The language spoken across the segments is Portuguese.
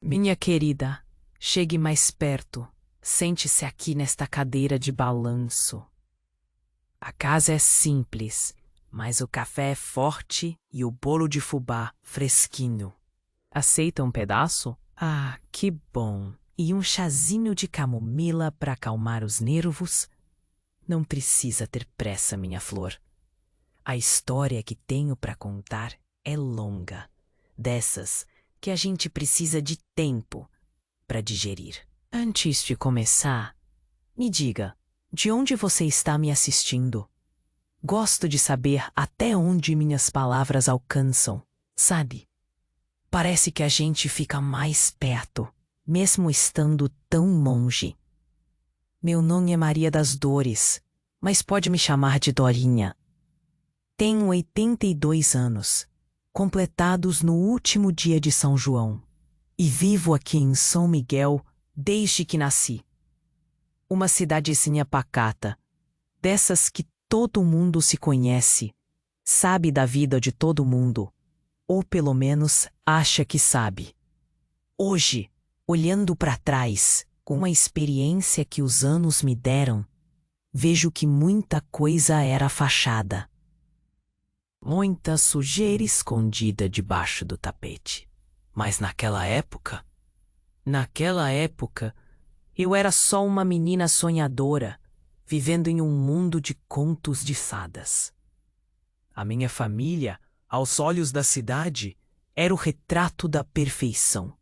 Minha querida, chegue mais perto. Sente-se aqui nesta cadeira de balanço. A casa é simples, mas o café é forte e o bolo de fubá fresquinho. Aceita um pedaço? Ah, que bom! E um chazinho de camomila para acalmar os nervos? Não precisa ter pressa, minha flor. A história que tenho para contar é longa, dessas que a gente precisa de tempo para digerir. Antes de começar, me diga, de onde você está me assistindo? Gosto de saber até onde minhas palavras alcançam, sabe? Parece que a gente fica mais perto, mesmo estando tão longe. Meu nome é Maria das Dores, mas pode me chamar de Dorinha. Tenho 82 anos, completados no último dia de São João, e vivo aqui em São Miguel desde que nasci. Uma cidadezinha pacata, dessas que todo mundo se conhece, sabe da vida de todo mundo, ou pelo menos acha que sabe. Hoje, olhando para trás, com a experiência que os anos me deram, vejo que muita coisa era fachada. Muita sujeira escondida debaixo do tapete. Mas naquela época, eu era só uma menina sonhadora, vivendo em um mundo de contos de fadas. A minha família, aos olhos da cidade, era o retrato da perfeição.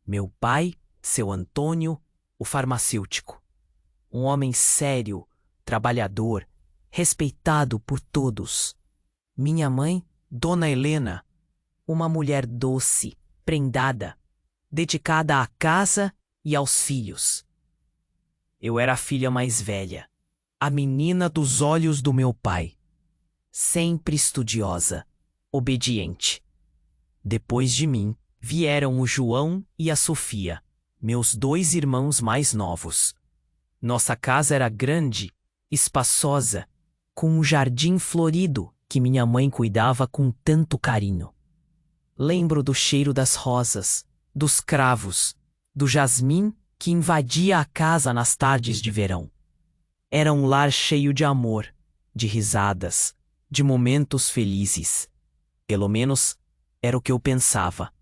Meu pai, seu Antônio, o farmacêutico. Um homem sério, trabalhador, respeitado por todos. Minha mãe, Dona Helena, uma mulher doce, prendada, dedicada à casa e aos filhos. Eu era a filha mais velha, a menina dos olhos do meu pai, sempre estudiosa, obediente. Depois de mim, vieram o João e a Sofia, meus 2 irmãos mais novos. Nossa casa era grande, espaçosa, com um jardim florido que minha mãe cuidava com tanto carinho. Lembro do cheiro das rosas, dos cravos, do jasmim que invadia a casa nas tardes de verão. Era um lar cheio de amor, de risadas, de momentos felizes. Pelo menos era o que eu pensava.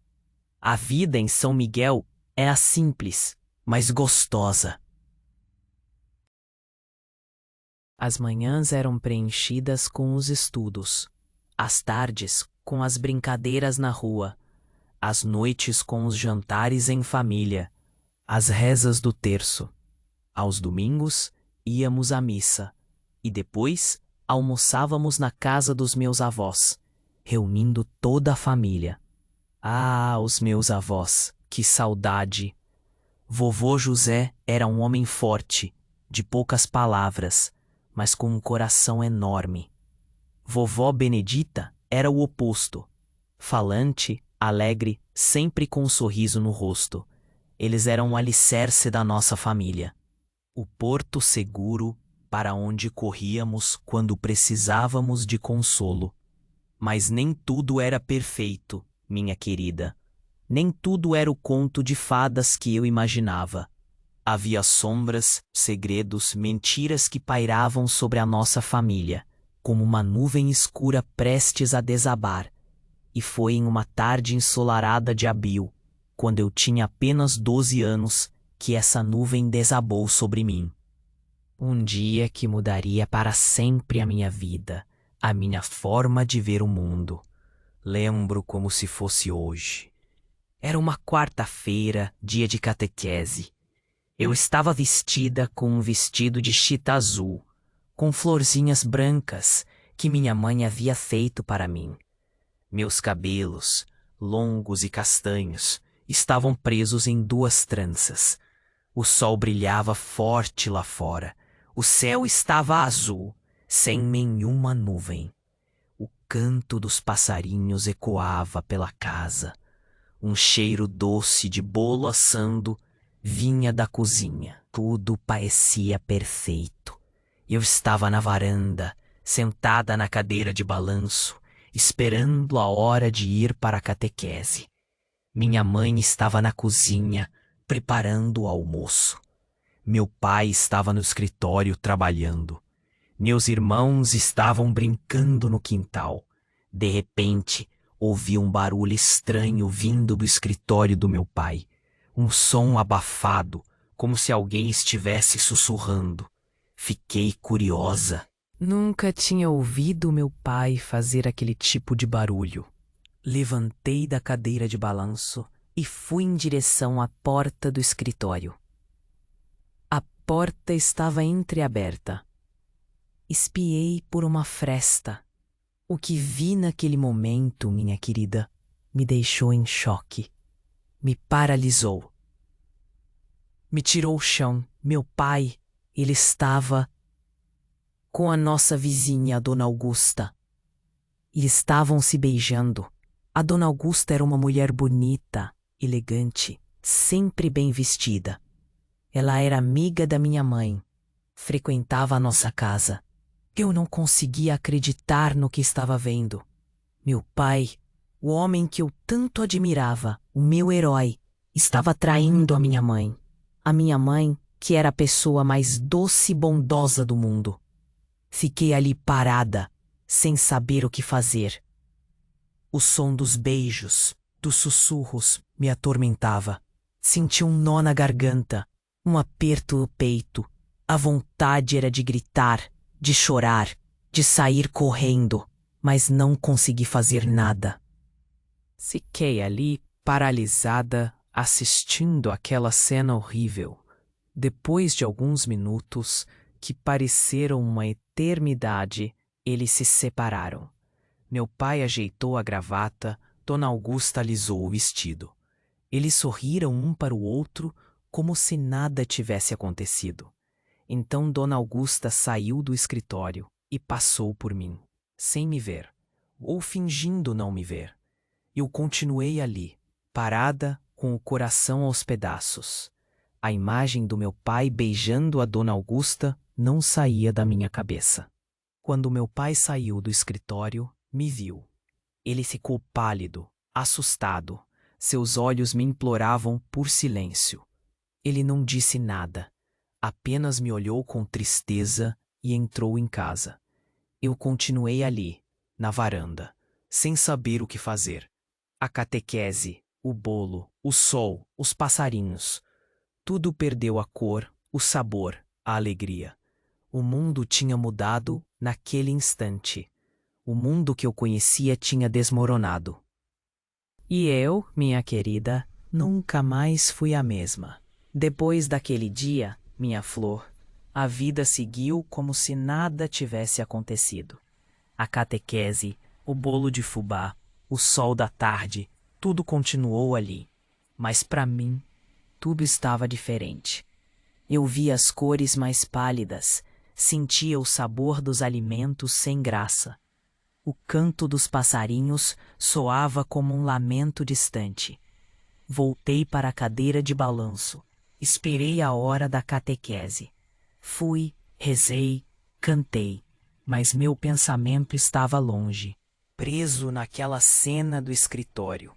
A vida em São Miguel é simples, mas gostosa. As manhãs eram preenchidas com os estudos, as tardes com as brincadeiras na rua, as noites com os jantares em família, as rezas do terço. Aos domingos íamos à missa e depois almoçávamos na casa dos meus avós, reunindo toda a família. Ah, os meus avós, que saudade! Vovô José era um homem forte, de poucas palavras, mas com um coração enorme. Vovó Benedita era o oposto. Falante, alegre, sempre com um sorriso no rosto. Eles eram o alicerce da nossa família. O porto seguro para onde corríamos quando precisávamos de consolo. Mas nem tudo era perfeito, minha querida. Nem tudo era o conto de fadas que eu imaginava. Havia sombras, segredos, mentiras que pairavam sobre a nossa família, como uma nuvem escura prestes a desabar. E foi em uma tarde ensolarada de abril, quando eu tinha apenas 12 anos, que essa nuvem desabou sobre mim. Um dia que mudaria para sempre a minha vida, a minha forma de ver o mundo. Lembro como se fosse hoje. Era uma quarta-feira, dia de catequese. Eu estava vestida com um vestido de chita azul, com florzinhas brancas que minha mãe havia feito para mim. Meus cabelos, longos e castanhos, estavam presos em 2 tranças. O sol brilhava forte lá fora. O céu estava azul, sem nenhuma nuvem. O canto dos passarinhos ecoava pela casa. Um cheiro doce de bolo assando vinha da cozinha. Tudo parecia perfeito. Eu estava na varanda, sentada na cadeira de balanço, esperando a hora de ir para a catequese. Minha mãe estava na cozinha, preparando o almoço. Meu pai estava no escritório trabalhando. Meus irmãos estavam brincando no quintal. De repente, ouvi um barulho estranho vindo do escritório do meu pai. Um som abafado, como se alguém estivesse sussurrando. Fiquei curiosa. Nunca tinha ouvido meu pai fazer aquele tipo de barulho. Levantei da cadeira de balanço e fui em direção à porta do escritório. A porta estava entreaberta. Espiei por uma fresta. O que vi naquele momento, minha querida, me deixou em choque. Me paralisou. Me tirou o chão. Meu pai, ele estava com a nossa vizinha, a Dona Augusta. E estavam se beijando. A Dona Augusta era uma mulher bonita, elegante, sempre bem vestida. Ela era amiga da minha mãe. Frequentava a nossa casa. Eu não conseguia acreditar no que estava vendo. Meu pai, o homem que eu tanto admirava, o meu herói, estava traindo a minha mãe. A minha mãe, que era a pessoa mais doce e bondosa do mundo. Fiquei ali parada, sem saber o que fazer. O som dos beijos, dos sussurros, me atormentava. Senti um nó na garganta, um aperto no peito. A vontade era de gritar, de chorar, de sair correndo, mas não consegui fazer nada. Fiquei ali, paralisada, assistindo aquela cena horrível. Depois de alguns minutos, que pareceram uma eternidade, eles se separaram. Meu pai ajeitou a gravata, Dona Augusta alisou o vestido. Eles sorriram um para o outro, como se nada tivesse acontecido. Então Dona Augusta saiu do escritório e passou por mim, sem me ver, ou fingindo não me ver. Eu continuei ali, parada, com o coração aos pedaços. A imagem do meu pai beijando a Dona Augusta não saía da minha cabeça. Quando meu pai saiu do escritório, me viu. Ele ficou pálido, assustado. Seus olhos me imploravam por silêncio. Ele não disse nada. Apenas me olhou com tristeza e entrou em casa. Eu continuei ali, na varanda, sem saber o que fazer. A catequese, o bolo, o sol, os passarinhos. Tudo perdeu a cor, o sabor, a alegria. O mundo tinha mudado naquele instante. O mundo que eu conhecia tinha desmoronado. E eu, minha querida, nunca mais fui a mesma. Depois daquele dia, minha flor, a vida seguiu como se nada tivesse acontecido. A catequese, o bolo de fubá, o sol da tarde, tudo continuou ali. Mas para mim, tudo estava diferente. Eu via as cores mais pálidas, sentia o sabor dos alimentos sem graça. O canto dos passarinhos soava como um lamento distante. Voltei para a cadeira de balanço. Esperei a hora da catequese. Fui, rezei, cantei, mas meu pensamento estava longe, preso naquela cena do escritório.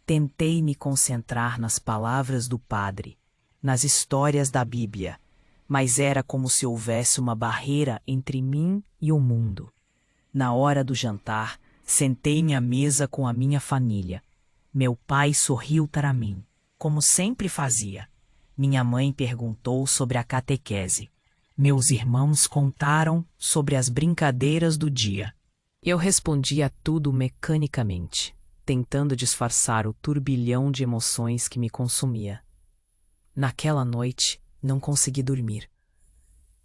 Tentei me concentrar nas palavras do padre, nas histórias da Bíblia, mas era como se houvesse uma barreira entre mim e o mundo. Na hora do jantar, sentei-me à mesa com a minha família. Meu pai sorriu para mim, como sempre fazia. Minha mãe perguntou sobre a catequese. Meus irmãos contaram sobre as brincadeiras do dia. Eu respondia tudo mecanicamente, tentando disfarçar o turbilhão de emoções que me consumia. Naquela noite, não consegui dormir.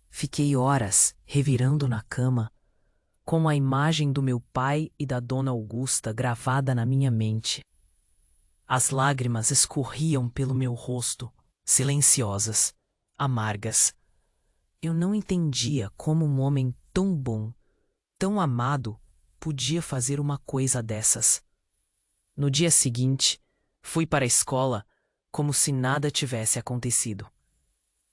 Fiquei horas revirando na cama, com a imagem do meu pai e da Dona Augusta gravada na minha mente. As lágrimas escorriam pelo meu rosto, silenciosas, amargas. Eu não entendia como um homem tão bom, tão amado, podia fazer uma coisa dessas. No dia seguinte, fui para a escola como se nada tivesse acontecido.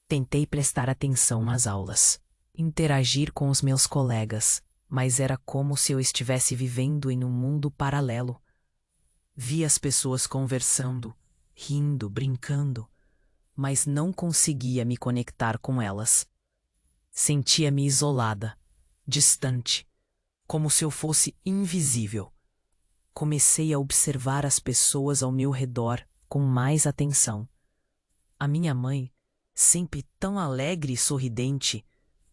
Tentei prestar atenção nas aulas, interagir com os meus colegas, mas era como se eu estivesse vivendo em um mundo paralelo. Vi as pessoas conversando, rindo, brincando, mas não conseguia me conectar com elas. Sentia-me isolada, distante, como se eu fosse invisível. Comecei a observar as pessoas ao meu redor com mais atenção. A minha mãe, sempre tão alegre e sorridente,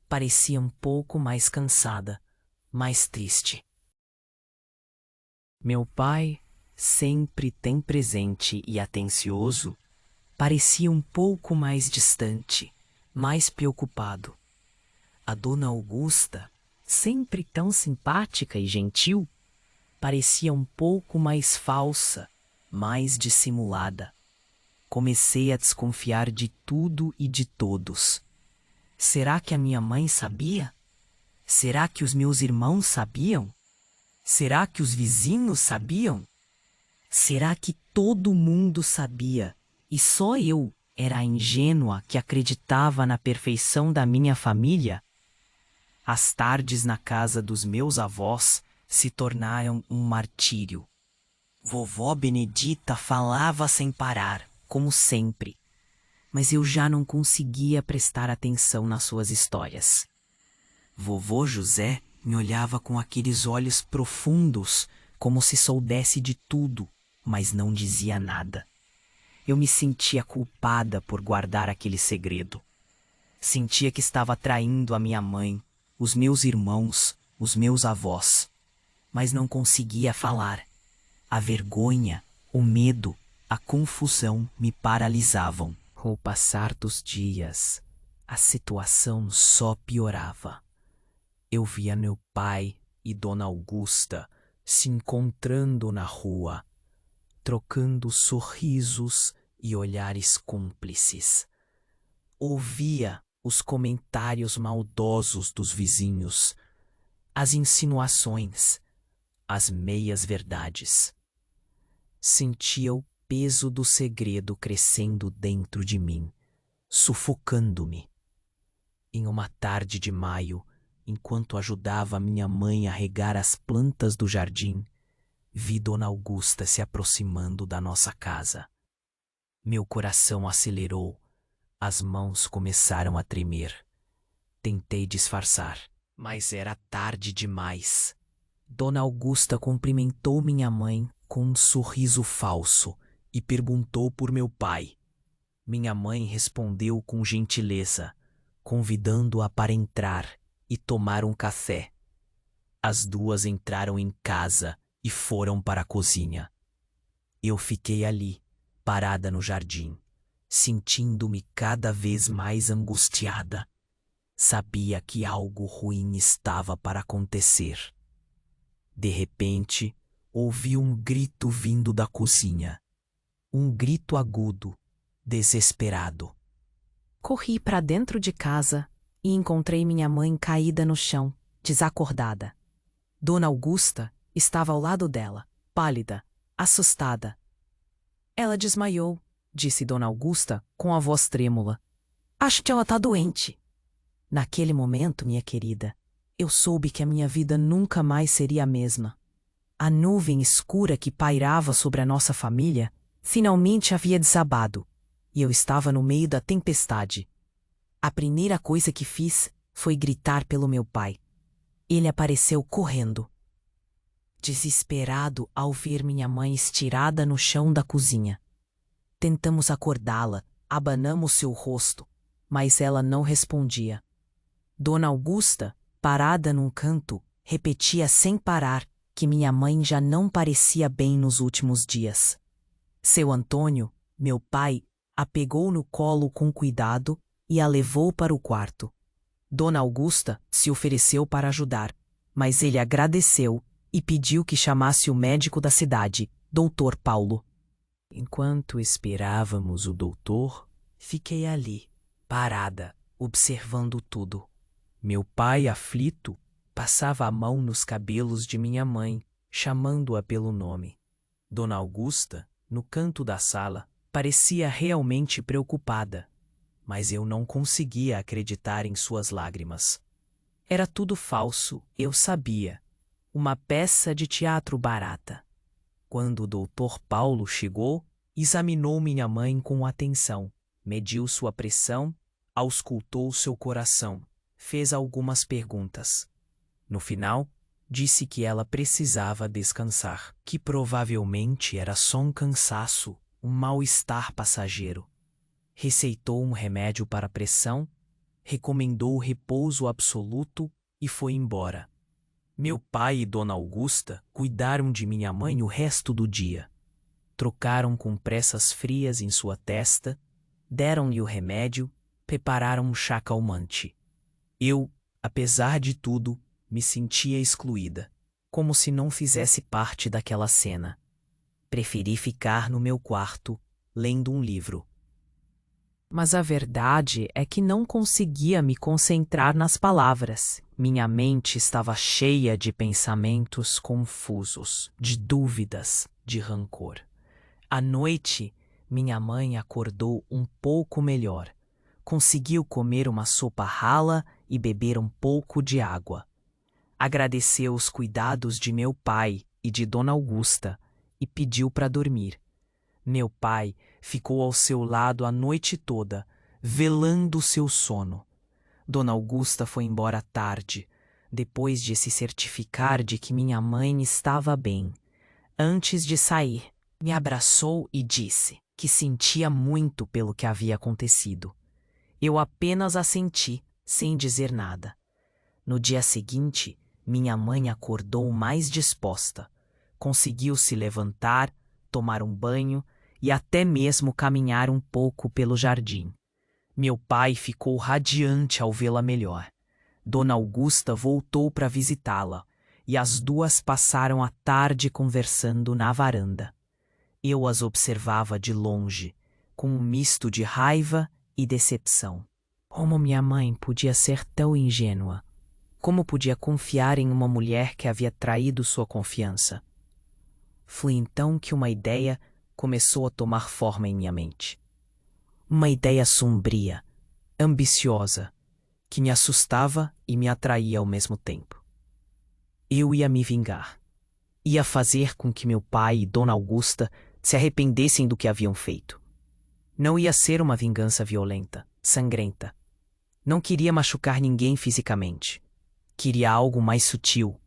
parecia um pouco mais cansada, mais triste. Meu pai, sempre tão presente e atencioso, parecia um pouco mais distante, mais preocupado. A dona Augusta, sempre tão simpática e gentil, parecia um pouco mais falsa, mais dissimulada. Comecei a desconfiar de tudo e de todos. Será que a minha mãe sabia? Será que os meus irmãos sabiam? Será que os vizinhos sabiam? Será que todo mundo sabia e só eu era a ingênua que acreditava na perfeição da minha família? As tardes na casa dos meus avós se tornaram um martírio. Vovó Benedita falava sem parar, como sempre, mas eu já não conseguia prestar atenção nas suas histórias. Vovô José me olhava com aqueles olhos profundos, como se soubesse de tudo, mas não dizia nada. Eu me sentia culpada por guardar aquele segredo. Sentia que estava traindo a minha mãe, os meus irmãos, os meus avós, mas não conseguia falar. A vergonha, o medo, a confusão me paralisavam. Com o passar dos dias, a situação só piorava. Eu via meu pai e Dona Augusta se encontrando na rua, trocando sorrisos e olhares cúmplices. Ouvia os comentários maldosos dos vizinhos, as insinuações, as meias-verdades. Sentia o peso do segredo crescendo dentro de mim, sufocando-me. Em uma tarde de maio, enquanto ajudava minha mãe a regar as plantas do jardim, vi Dona Augusta se aproximando da nossa casa. Meu coração acelerou, as mãos começaram a tremer. Tentei disfarçar, mas era tarde demais. Dona Augusta cumprimentou minha mãe com um sorriso falso e perguntou por meu pai. Minha mãe respondeu com gentileza, convidando-a para entrar e tomar um café. As duas entraram em casa e foram para a cozinha. Eu fiquei ali, parada no jardim, sentindo-me cada vez mais angustiada. Sabia que algo ruim estava para acontecer. De repente, ouvi um grito vindo da cozinha. Um grito agudo, desesperado. Corri para dentro de casa e encontrei minha mãe caída no chão, desacordada. Dona Augusta estava ao lado dela, pálida, assustada. Ela desmaiou, disse Dona Augusta com a voz trêmula. Acho que ela está doente. Naquele momento, minha querida, eu soube que a minha vida nunca mais seria a mesma. A nuvem escura que pairava sobre a nossa família finalmente havia desabado, e eu estava no meio da tempestade. A primeira coisa que fiz foi gritar pelo meu pai. Ele apareceu correndo. Desesperado ao ver minha mãe estirada no chão da cozinha. Tentamos acordá-la, abanamos seu rosto, mas ela não respondia. Dona Augusta, parada num canto, repetia sem parar que minha mãe já não parecia bem nos últimos dias. Seu Antônio, meu pai, a pegou no colo com cuidado e a levou para o quarto. Dona Augusta se ofereceu para ajudar, mas ele agradeceu e pediu que chamasse o médico da cidade, Dr. Paulo. Enquanto esperávamos o doutor, fiquei ali, parada, observando tudo. Meu pai, aflito, passava a mão nos cabelos de minha mãe, chamando-a pelo nome. Dona Augusta, no canto da sala, parecia realmente preocupada, mas eu não conseguia acreditar em suas lágrimas. Era tudo falso, eu sabia. Uma peça de teatro barata. Quando o doutor Paulo chegou, examinou minha mãe com atenção, mediu sua pressão, auscultou seu coração, fez algumas perguntas. No final, disse que ela precisava descansar, que provavelmente era só um cansaço, um mal-estar passageiro. Receitou um remédio para a pressão, recomendou repouso absoluto e foi embora. Meu pai e Dona Augusta cuidaram de minha mãe o resto do dia. Trocaram compressas frias em sua testa, deram-lhe o remédio, prepararam um chá calmante. Eu, apesar de tudo, me sentia excluída, como se não fizesse parte daquela cena. Preferi ficar no meu quarto, lendo um livro. Mas a verdade é que não conseguia me concentrar nas palavras. Minha mente estava cheia de pensamentos confusos, de dúvidas, de rancor. À noite, minha mãe acordou um pouco melhor. Conseguiu comer uma sopa rala e beber um pouco de água. Agradeceu os cuidados de meu pai e de Dona Augusta e pediu para dormir. Meu pai ficou ao seu lado a noite toda, velando seu sono. Dona Augusta foi embora tarde, depois de se certificar de que minha mãe estava bem. Antes de sair, me abraçou e disse que sentia muito pelo que havia acontecido. Eu apenas assenti, sem dizer nada. No dia seguinte, minha mãe acordou mais disposta. Conseguiu se levantar, tomar um banho e até mesmo caminhar um pouco pelo jardim. Meu pai ficou radiante ao vê-la melhor. Dona Augusta voltou para visitá-la e as duas passaram a tarde conversando na varanda. Eu as observava de longe, com um misto de raiva e decepção. Como minha mãe podia ser tão ingênua? Como podia confiar em uma mulher que havia traído sua confiança? Foi então que uma ideia começou a tomar forma em minha mente. Uma ideia sombria, ambiciosa, que me assustava e me atraía ao mesmo tempo. Eu ia me vingar. Ia fazer com que meu pai e Dona Augusta se arrependessem do que haviam feito. Não ia ser uma vingança violenta, sangrenta. Não queria machucar ninguém fisicamente. Queria algo mais sutil,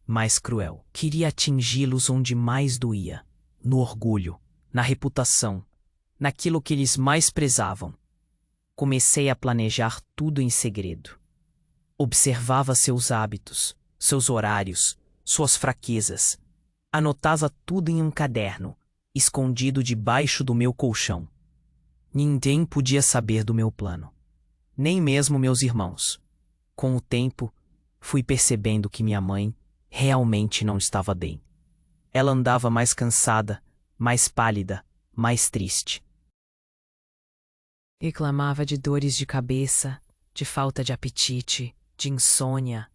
mais cruel. Queria atingi-los onde mais doía, no orgulho, na reputação, naquilo que eles mais prezavam. Comecei a planejar tudo em segredo. Observava seus hábitos, seus horários, suas fraquezas. Anotava tudo em um caderno, escondido debaixo do meu colchão. Ninguém podia saber do meu plano, nem mesmo meus irmãos. Com o tempo, fui percebendo que minha mãe realmente não estava bem. Ela andava mais cansada, mais pálida, mais triste. Reclamava de dores de cabeça, de falta de apetite, de insônia.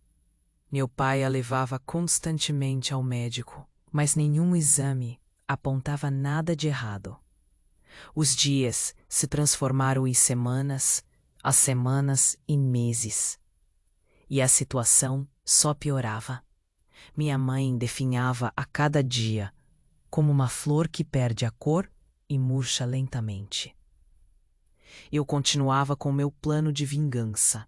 Meu pai a levava constantemente ao médico, mas nenhum exame apontava nada de errado. Os dias se transformaram em semanas, as semanas em meses. E a situação só piorava. Minha mãe definhava a cada dia, como uma flor que perde a cor e murcha lentamente. Eu continuava com meu plano de vingança,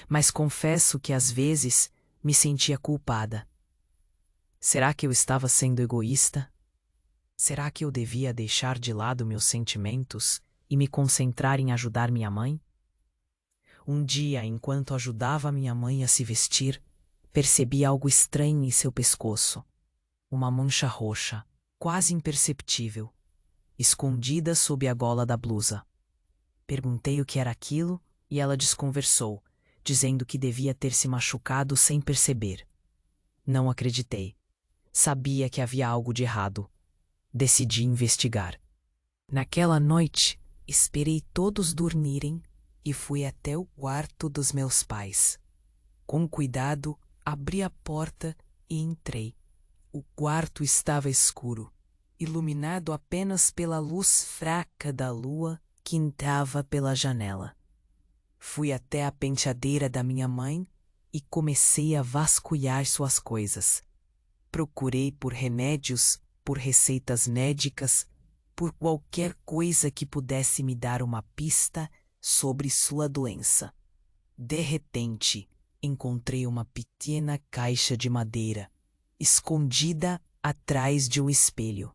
mas confesso que às vezes me sentia culpada. Será que eu estava sendo egoísta? Será que eu devia deixar de lado meus sentimentos e me concentrar em ajudar minha mãe? Um dia, enquanto ajudava minha mãe a se vestir, percebi algo estranho em seu pescoço. Uma mancha roxa, quase imperceptível, escondida sob a gola da blusa. Perguntei o que era aquilo e ela desconversou, dizendo que devia ter se machucado sem perceber. Não acreditei. Sabia que havia algo de errado. Decidi investigar. Naquela noite, esperei todos dormirem e fui até o quarto dos meus pais. Com cuidado, abri a porta e entrei. O quarto estava escuro, iluminado apenas pela luz fraca da lua que entrava pela janela. Fui até a penteadeira da minha mãe e comecei a vasculhar suas coisas. Procurei por remédios, por receitas médicas, por qualquer coisa que pudesse me dar uma pista sobre sua doença. De repente, encontrei uma pequena caixa de madeira, escondida atrás de um espelho.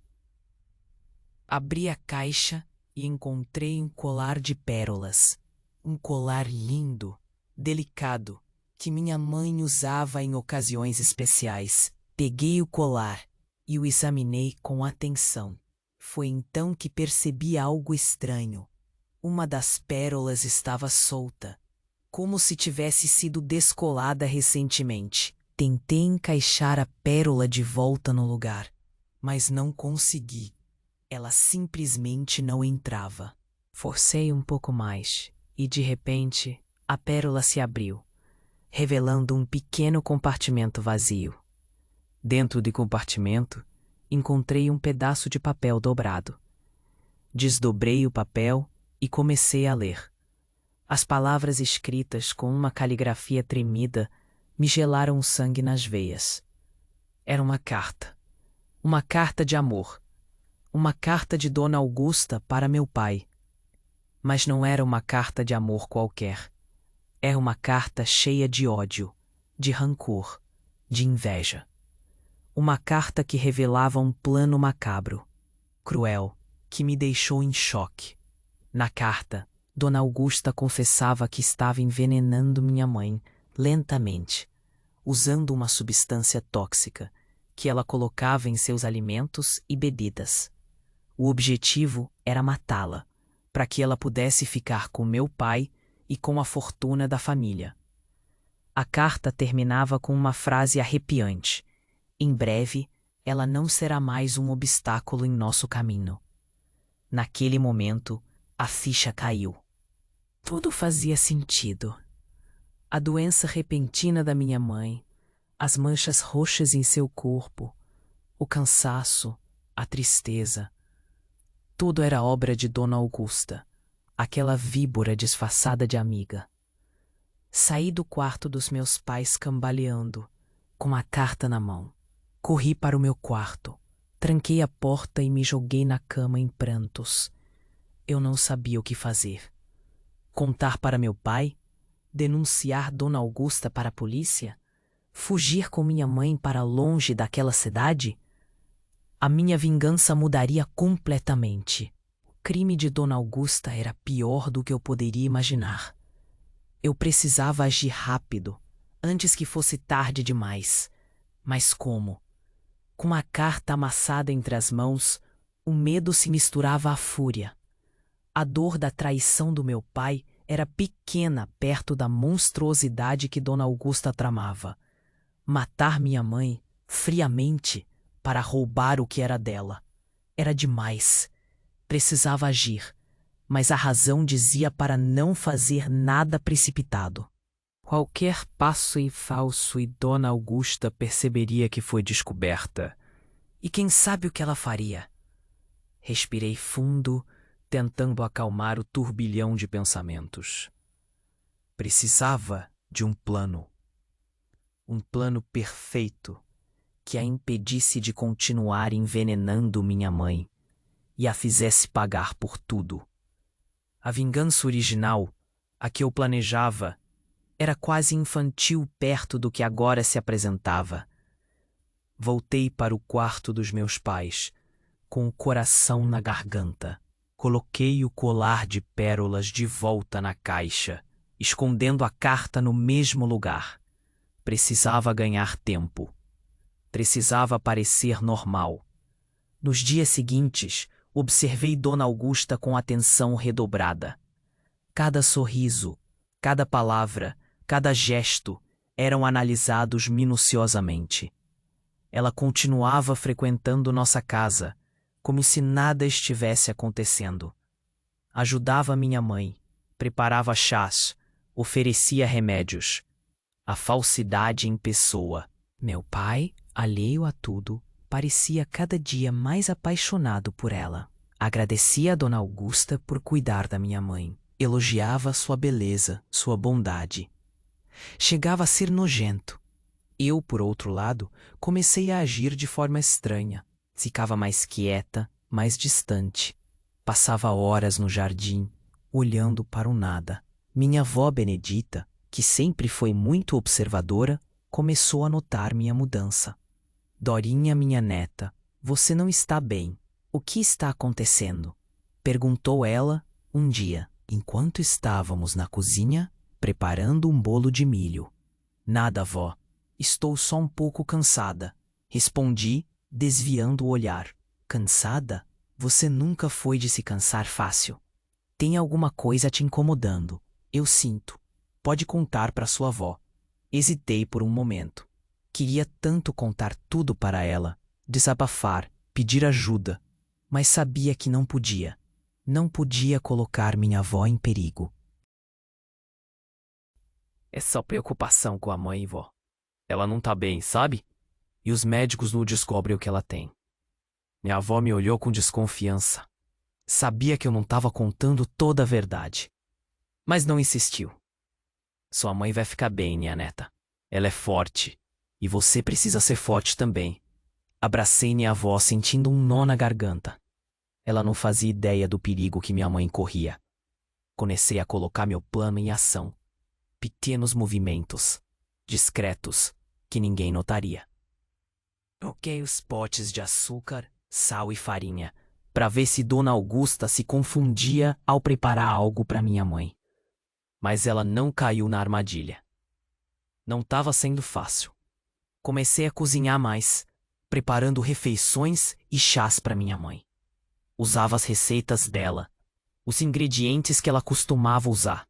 Abri a caixa e encontrei um colar de pérolas. Um colar lindo, delicado, que minha mãe usava em ocasiões especiais. Peguei o colar e o examinei com atenção. Foi então que percebi algo estranho. Uma das pérolas estava solta, como se tivesse sido descolada recentemente. Tentei encaixar a pérola de volta no lugar, mas não consegui. Ela simplesmente não entrava. Forcei um pouco mais e, de repente, a pérola se abriu, revelando um pequeno compartimento vazio. Dentro do compartimento, encontrei um pedaço de papel dobrado. Desdobrei o papel e comecei a ler. As palavras escritas com uma caligrafia tremida me gelaram o sangue nas veias. Era uma carta de amor, uma carta de Dona Augusta para meu pai. Mas não era uma carta de amor qualquer. Era uma carta cheia de ódio, de rancor, de inveja. Uma carta que revelava um plano macabro, cruel, que me deixou em choque. Na carta, Dona Augusta confessava que estava envenenando minha mãe lentamente, usando uma substância tóxica que ela colocava em seus alimentos e bebidas. O objetivo era matá-la, para que ela pudesse ficar com meu pai e com a fortuna da família. A carta terminava com uma frase arrepiante: em breve, ela não será mais um obstáculo em nosso caminho. Naquele momento, a ficha caiu. Tudo fazia sentido. A doença repentina da minha mãe, as manchas roxas em seu corpo, o cansaço, a tristeza. Tudo era obra de Dona Augusta, aquela víbora disfarçada de amiga. Saí do quarto dos meus pais cambaleando, com a carta na mão. Corri para o meu quarto, tranquei a porta e me joguei na cama em prantos. Eu não sabia o que fazer. Contar para meu pai? Denunciar Dona Augusta para a polícia? Fugir com minha mãe para longe daquela cidade? A minha vingança mudaria completamente. O crime de Dona Augusta era pior do que eu poderia imaginar. Eu precisava agir rápido, antes que fosse tarde demais. Mas como? Com a carta amassada entre as mãos, o medo se misturava à fúria. A dor da traição do meu pai era pequena perto da monstruosidade que Dona Augusta tramava. Matar minha mãe, friamente, para roubar o que era dela. Era demais. Precisava agir, mas a razão dizia para não fazer nada precipitado. Qualquer passo em falso e Dona Augusta perceberia que foi descoberta. E quem sabe o que ela faria? Respirei fundo, tentando acalmar o turbilhão de pensamentos. Precisava de um plano. Um plano perfeito que a impedisse de continuar envenenando minha mãe e a fizesse pagar por tudo. A vingança original, a que eu planejava, era quase infantil perto do que agora se apresentava. Voltei para o quarto dos meus pais, com o coração na garganta. Coloquei o colar de pérolas de volta na caixa, escondendo a carta no mesmo lugar. Precisava ganhar tempo. Precisava parecer normal. Nos dias seguintes, observei Dona Augusta com atenção redobrada. Cada sorriso, cada palavra, cada gesto eram analisados minuciosamente. Ela continuava frequentando nossa casa, como se nada estivesse acontecendo. Ajudava minha mãe, preparava chás, oferecia remédios. A falsidade em pessoa. Meu pai, alheio a tudo, parecia cada dia mais apaixonado por ela. Agradecia a Dona Augusta por cuidar da minha mãe. Elogiava sua beleza, sua bondade. Chegava a ser nojento. Eu, por outro lado, comecei a agir de forma estranha. Ficava mais quieta, mais distante. Passava horas no jardim, olhando para o nada. Minha avó Benedita, que sempre foi muito observadora, começou a notar minha mudança. Dorinha, minha neta, você não está bem. O que está acontecendo? Perguntou ela um dia, enquanto estávamos na cozinha preparando um bolo de milho. Nada, vó. Estou só um pouco cansada. Respondi, desviando o olhar. Cansada? Você nunca foi de se cansar fácil. Tem alguma coisa te incomodando. Eu sinto. Pode contar para sua avó. Hesitei por um momento. Queria tanto contar tudo para ela, desabafar, pedir ajuda, mas sabia que não podia. Não podia colocar minha avó em perigo. É só preocupação com a mãe, vó. Ela não tá bem, sabe? E os médicos não descobrem o que ela tem. Minha avó me olhou com desconfiança. Sabia que eu não estava contando toda a verdade. Mas não insistiu. Sua mãe vai ficar bem, minha neta. Ela é forte. E você precisa ser forte também. Abracei minha avó sentindo um nó na garganta. Ela não fazia ideia do perigo que minha mãe corria. Comecei a colocar meu plano em ação. Pequenos movimentos, discretos, que ninguém notaria. Troquei os potes de açúcar, sal e farinha, para ver se Dona Augusta se confundia ao preparar algo para minha mãe. Mas ela não caiu na armadilha. Não estava sendo fácil. Comecei a cozinhar mais, preparando refeições e chás para minha mãe. Usava as receitas dela, os ingredientes que ela costumava usar.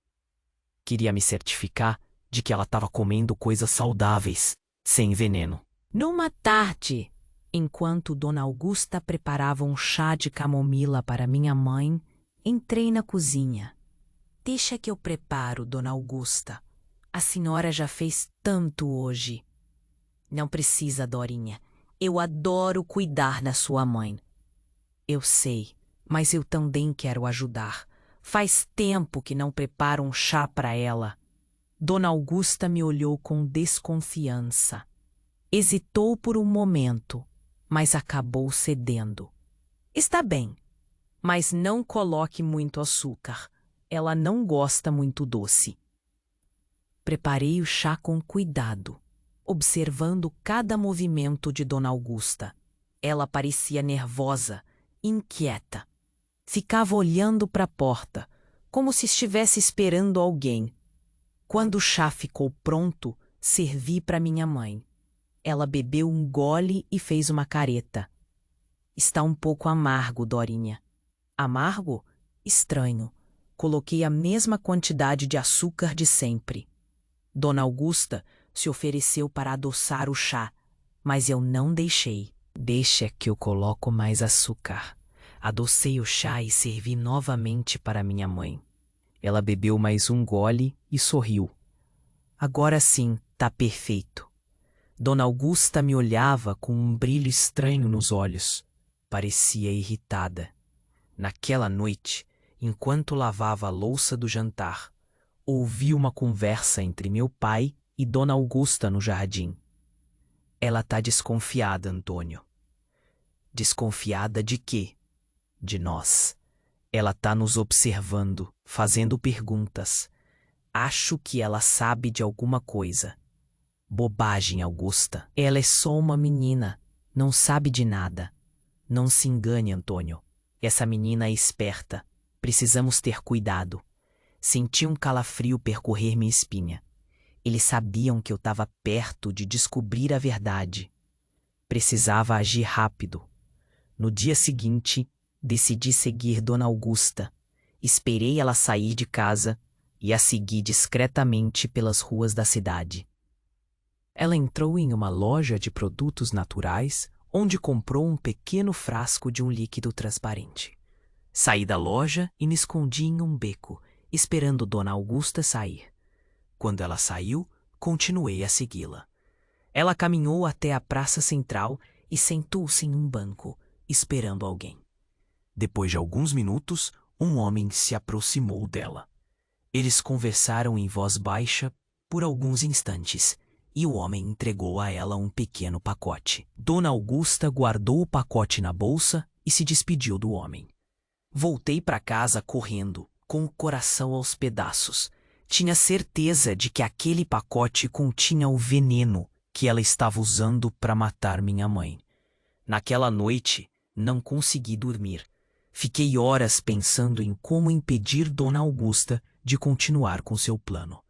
Queria me certificar de que ela estava comendo coisas saudáveis, sem veneno. Numa tarde, enquanto Dona Augusta preparava um chá de camomila para minha mãe, entrei na cozinha. Deixa que eu preparo, Dona Augusta. A senhora já fez tanto hoje. Não precisa, Dorinha. Eu adoro cuidar da sua mãe. Eu sei, mas eu também quero ajudar. Faz tempo que não preparo um chá para ela. Dona Augusta me olhou com desconfiança. Hesitou por um momento, mas acabou cedendo. Está bem, mas não coloque muito açúcar. Ela não gosta muito doce. Preparei o chá com cuidado, observando cada movimento de Dona Augusta. Ela parecia nervosa, inquieta. Ficava olhando para a porta, como se estivesse esperando alguém. Quando o chá ficou pronto, servi para minha mãe. Ela bebeu um gole e fez uma careta. Está um pouco amargo, Dorinha. Amargo? Estranho. Coloquei a mesma quantidade de açúcar de sempre. Dona Augusta se ofereceu para adoçar o chá, mas eu não deixei. Deixa que eu coloco mais açúcar. Adocei o chá e servi novamente para minha mãe. Ela bebeu mais um gole e sorriu. Agora sim, tá perfeito. Dona Augusta me olhava com um brilho estranho nos olhos. Parecia irritada. Naquela noite, enquanto lavava a louça do jantar, ouvi uma conversa entre meu pai e Dona Augusta no jardim. Ela tá desconfiada, Antônio. Desconfiada de quê? De nós. Ela tá nos observando, fazendo perguntas. Acho que ela sabe de alguma coisa. Bobagem, Augusta. Ela é só uma menina, não sabe de nada. Não se engane, Antônio. Essa menina é esperta. Precisamos ter cuidado. Senti um calafrio percorrer minha espinha. Eles sabiam que eu estava perto de descobrir a verdade. Precisava agir rápido. No dia seguinte, decidi seguir Dona Augusta. Esperei ela sair de casa e a segui discretamente pelas ruas da cidade. Ela entrou em uma loja de produtos naturais, onde comprou um pequeno frasco de um líquido transparente. Saí da loja e me escondi em um beco, esperando Dona Augusta sair. Quando ela saiu, continuei a segui-la. Ela caminhou até a praça central e sentou-se em um banco, esperando alguém. Depois de alguns minutos, um homem se aproximou dela. Eles conversaram em voz baixa por alguns instantes e o homem entregou a ela um pequeno pacote. Dona Augusta guardou o pacote na bolsa e se despediu do homem. Voltei para casa correndo, com o coração aos pedaços. Tinha certeza de que aquele pacote continha o veneno que ela estava usando para matar minha mãe. Naquela noite, não consegui dormir. Fiquei horas pensando em como impedir Dona Augusta de continuar com seu plano.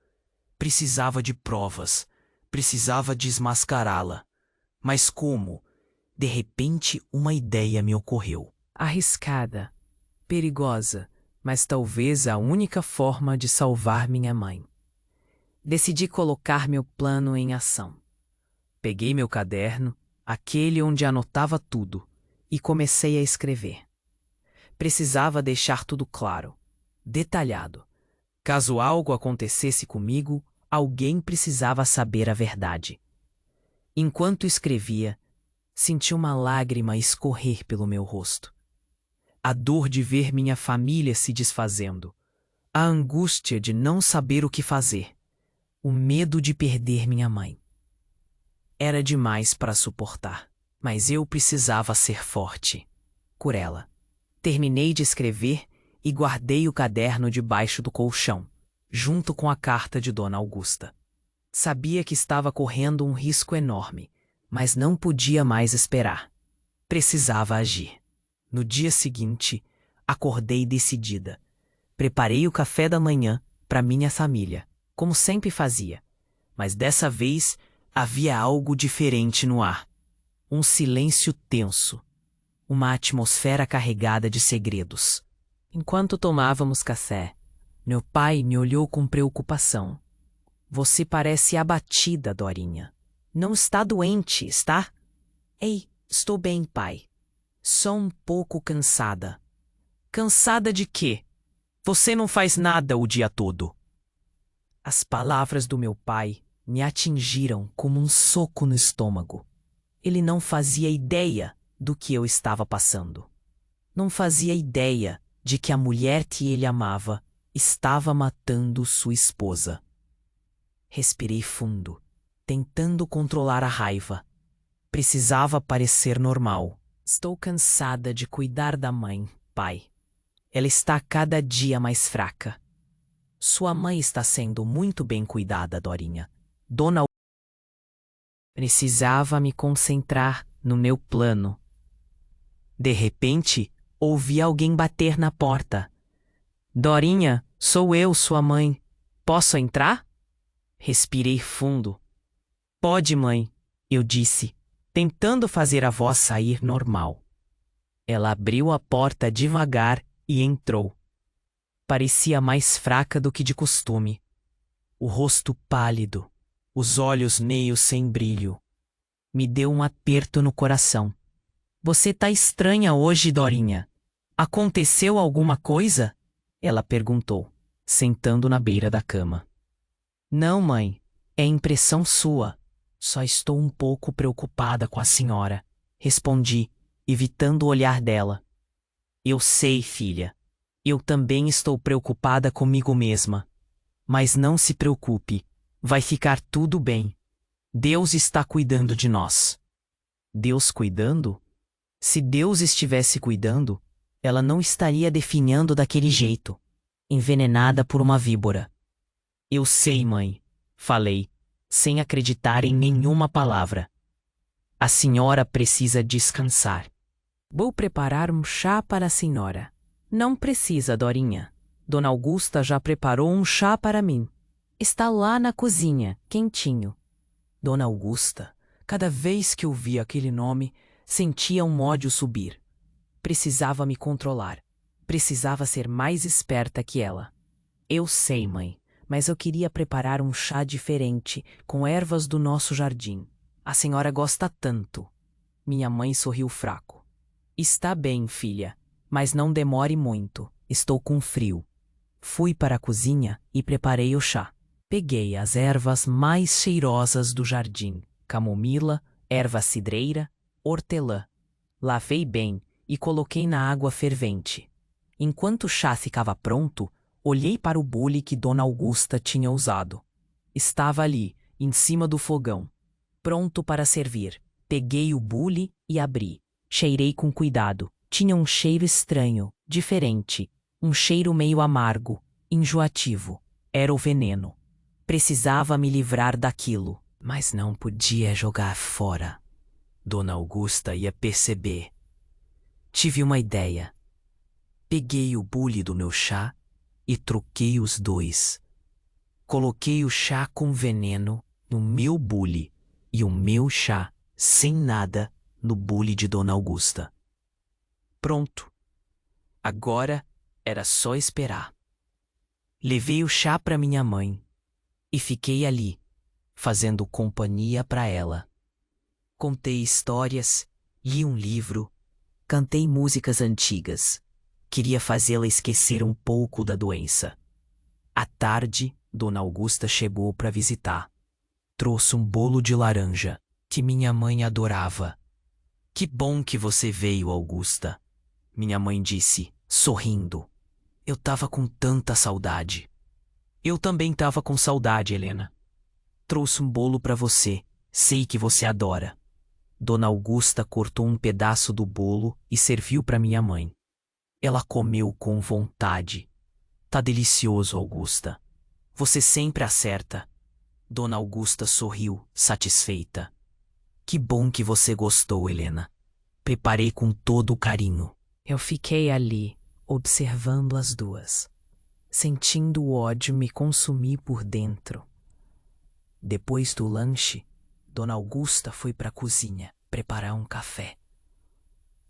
Precisava de provas, precisava desmascará-la. Mas como? De repente, uma ideia me ocorreu. Arriscada, perigosa, mas talvez a única forma de salvar minha mãe. Decidi colocar meu plano em ação. Peguei meu caderno, aquele onde anotava tudo, e comecei a escrever. Precisava deixar tudo claro, detalhado. Caso algo acontecesse comigo, alguém precisava saber a verdade. Enquanto escrevia, senti uma lágrima escorrer pelo meu rosto. A dor de ver minha família se desfazendo, a angústia de não saber o que fazer, o medo de perder minha mãe. Era demais para suportar, mas eu precisava ser forte por ela. Terminei de escrever e guardei o caderno debaixo do colchão, junto com a carta de Dona Augusta. Sabia que estava correndo um risco enorme, mas não podia mais esperar. Precisava agir. No dia seguinte, acordei decidida. Preparei o café da manhã para minha família, como sempre fazia. Mas dessa vez havia algo diferente no ar. Um silêncio tenso. Uma atmosfera carregada de segredos. Enquanto tomávamos café, meu pai me olhou com preocupação. Você parece abatida, Dorinha. Não está doente, está? Ei, estou bem, pai. Só um pouco cansada. Cansada de quê? Você não faz nada o dia todo. As palavras do meu pai me atingiram como um soco no estômago. Ele não fazia ideia do que eu estava passando. Não fazia ideia de que a mulher que ele amava estava matando sua esposa. Respirei fundo, tentando controlar a raiva. Precisava parecer normal. Estou cansada de cuidar da mãe, pai. Ela está cada dia mais fraca. Sua mãe está sendo muito bem cuidada, Dorinha. Dona... Precisava me concentrar no meu plano. De repente, ouvi alguém bater na porta. Dorinha, sou eu, sua mãe. Posso entrar? Respirei fundo. Pode, mãe, eu disse, tentando fazer a voz sair normal. Ela abriu a porta devagar e entrou. Parecia mais fraca do que de costume. O rosto pálido, os olhos meio sem brilho. Me deu um aperto no coração. Você tá estranha hoje, Dorinha. Aconteceu alguma coisa? Ela perguntou, sentando na beira da cama. Não, mãe, é impressão sua. Só estou um pouco preocupada com a senhora, respondi, evitando o olhar dela. Eu sei, filha. Eu também estou preocupada comigo mesma. Mas não se preocupe, vai ficar tudo bem. Deus está cuidando de nós. Deus cuidando? Se Deus estivesse cuidando, ela não estaria definhando daquele jeito, envenenada por uma víbora. Eu sei, mãe, falei, sem acreditar em nenhuma palavra. A senhora precisa descansar. Vou preparar um chá para a senhora. Não precisa, Dorinha. Dona Augusta já preparou um chá para mim. Está lá na cozinha, quentinho. Dona Augusta, cada vez que ouvia aquele nome, sentia um ódio subir. Precisava me controlar. Precisava ser mais esperta que ela. Eu sei, mãe, mas eu queria preparar um chá diferente, com ervas do nosso jardim. A senhora gosta tanto. Minha mãe sorriu fraco. Está bem, filha, mas não demore muito. Estou com frio. Fui para a cozinha e preparei o chá. Peguei as ervas mais cheirosas do jardim, camomila, erva cidreira, hortelã. Lavei bem e coloquei na água fervente. Enquanto o chá ficava pronto, olhei para o bule que Dona Augusta tinha usado. Estava ali, em cima do fogão, pronto para servir. Peguei o bule e abri. Cheirei com cuidado. Tinha um cheiro estranho, diferente. Um cheiro meio amargo, enjoativo. Era o veneno. Precisava me livrar daquilo, mas não podia jogar fora. Dona Augusta ia perceber. Tive uma ideia. Peguei o bule do meu chá e troquei os dois. Coloquei o chá com veneno no meu bule e o meu chá sem nada no bule de Dona Augusta. Pronto. Agora era só esperar. Levei o chá para minha mãe e fiquei ali, fazendo companhia para ela. Contei histórias, li um livro, cantei músicas antigas. Queria fazê-la esquecer um pouco da doença. À tarde, Dona Augusta chegou para visitar. Trouxe um bolo de laranja, que minha mãe adorava. Que bom que você veio, Augusta, minha mãe disse, sorrindo. Eu tava com tanta saudade. Eu também tava com saudade, Helena. Trouxe um bolo para você, sei que você adora. Dona Augusta cortou um pedaço do bolo e serviu para minha mãe. Ela comeu com vontade. Tá delicioso, Augusta. Você sempre acerta. Dona Augusta sorriu, satisfeita. Que bom que você gostou, Helena. Preparei com todo o carinho. Eu fiquei ali, observando as duas, sentindo o ódio me consumir por dentro. Depois do lanche, Dona Augusta foi para a cozinha preparar um café.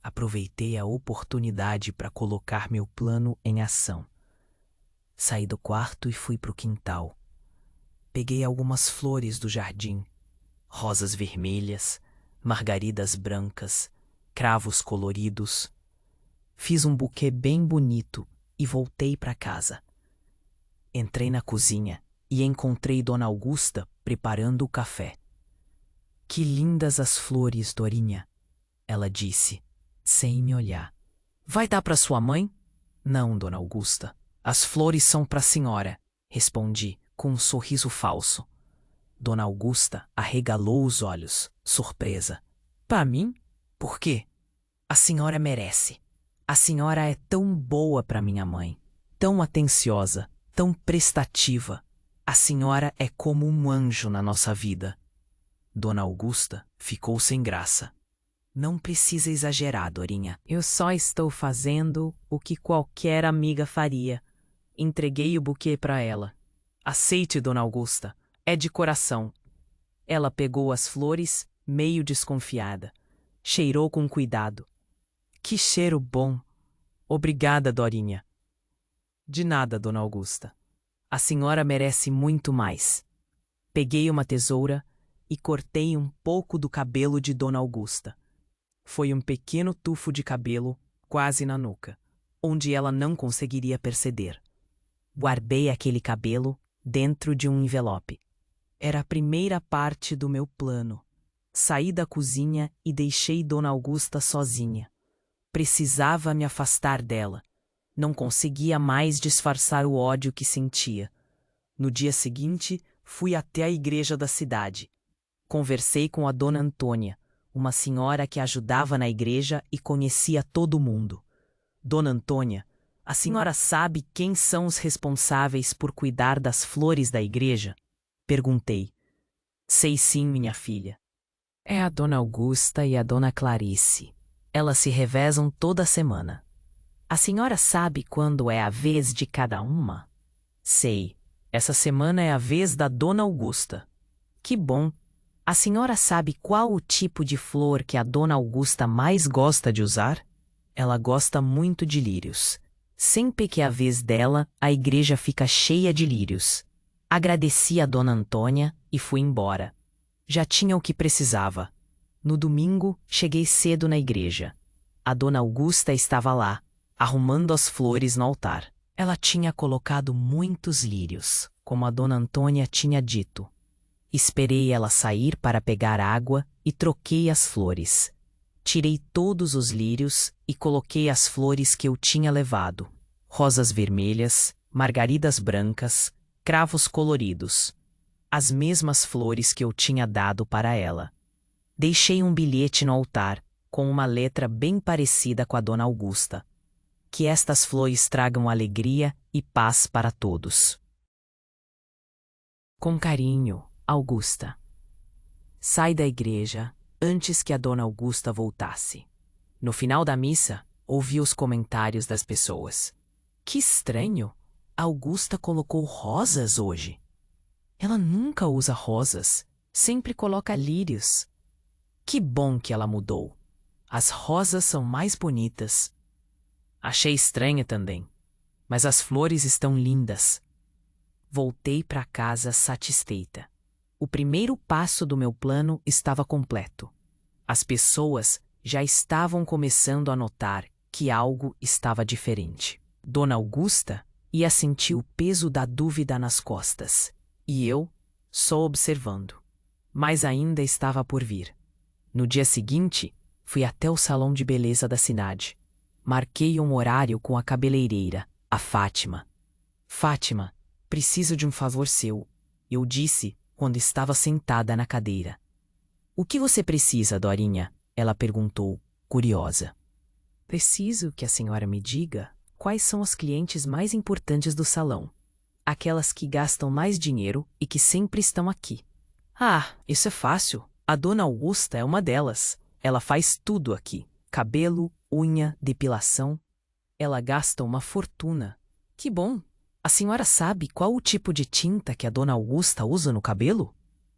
Aproveitei a oportunidade para colocar meu plano em ação. Saí do quarto e fui para o quintal. Peguei algumas flores do jardim, rosas vermelhas, margaridas brancas, cravos coloridos. Fiz um buquê bem bonito e voltei para casa. Entrei na cozinha e encontrei Dona Augusta preparando o café. Que lindas as flores, Dorinha, ela disse, sem me olhar. Vai dar para sua mãe? Não, Dona Augusta. As flores são para a senhora, respondi com um sorriso falso. Dona Augusta arregalou os olhos, surpresa. Para mim? Por quê? A senhora merece. A senhora é tão boa para minha mãe, tão atenciosa, tão prestativa. A senhora é como um anjo na nossa vida. Dona Augusta ficou sem graça. Não precisa exagerar, Dorinha. Eu só estou fazendo o que qualquer amiga faria. Entreguei o buquê para ela. Aceite, Dona Augusta. É de coração. Ela pegou as flores, meio desconfiada. Cheirou com cuidado. Que cheiro bom! Obrigada, Dorinha. De nada, Dona Augusta. A senhora merece muito mais. Peguei uma tesoura e cortei um pouco do cabelo de Dona Augusta. Foi um pequeno tufo de cabelo, quase na nuca, onde ela não conseguiria perceber. Guardei aquele cabelo dentro de um envelope. Era a primeira parte do meu plano. Saí da cozinha e deixei Dona Augusta sozinha. Precisava me afastar dela. Não conseguia mais disfarçar o ódio que sentia. No dia seguinte, fui até a igreja da cidade. Conversei com a Dona Antônia, uma senhora que ajudava na igreja e conhecia todo mundo. Dona Antônia, a senhora sabe quem são os responsáveis por cuidar das flores da igreja? Perguntei. Sei sim, minha filha. É a Dona Augusta e a Dona Clarice. Elas se revezam toda semana. A senhora sabe quando é a vez de cada uma? Sei. Essa semana é a vez da Dona Augusta. Que bom. A senhora sabe qual o tipo de flor que a Dona Augusta mais gosta de usar? Ela gosta muito de lírios. Sempre que é a vez dela, a igreja fica cheia de lírios. Agradeci a Dona Antônia e fui embora. Já tinha o que precisava. No domingo, cheguei cedo na igreja. A Dona Augusta estava lá, arrumando as flores no altar. Ela tinha colocado muitos lírios, como a Dona Antônia tinha dito. Esperei ela sair para pegar água e troquei as flores. Tirei todos os lírios e coloquei as flores que eu tinha levado. Rosas vermelhas, margaridas brancas, cravos coloridos. as mesmas flores que eu tinha dado para ela. Deixei um bilhete no altar, com uma letra bem parecida com a Dona Augusta. Que estas flores tragam alegria e paz para todos. Com carinho, Augusta. Sai da igreja antes que a Dona Augusta voltasse. No final da missa, ouvi os comentários das pessoas. Que estranho! A Augusta colocou rosas hoje. Ela nunca usa rosas, sempre coloca lírios. Que bom que ela mudou. As rosas são mais bonitas. Achei estranha também, mas as flores estão lindas. Voltei para casa satisfeita. O primeiro passo do meu plano estava completo. As pessoas já estavam começando a notar que algo estava diferente. Dona Augusta ia sentir o peso da dúvida nas costas, e eu só observando. Mas ainda estava por vir. No dia seguinte, fui até o salão de beleza da cidade. Marquei um horário com a cabeleireira, a Fátima. Fátima, preciso de um favor seu, eu disse quando estava sentada na cadeira. O que você precisa, Dorinha? Ela perguntou, curiosa. Preciso que a senhora me diga quais são as clientes mais importantes do salão. Aquelas que gastam mais dinheiro e que sempre estão aqui. Ah, isso é fácil. A Dona Augusta é uma delas. Ela faz tudo aqui. Cabelo, unha, depilação. Ela gasta uma fortuna. Que bom! A senhora sabe qual o tipo de tinta que a Dona Augusta usa no cabelo?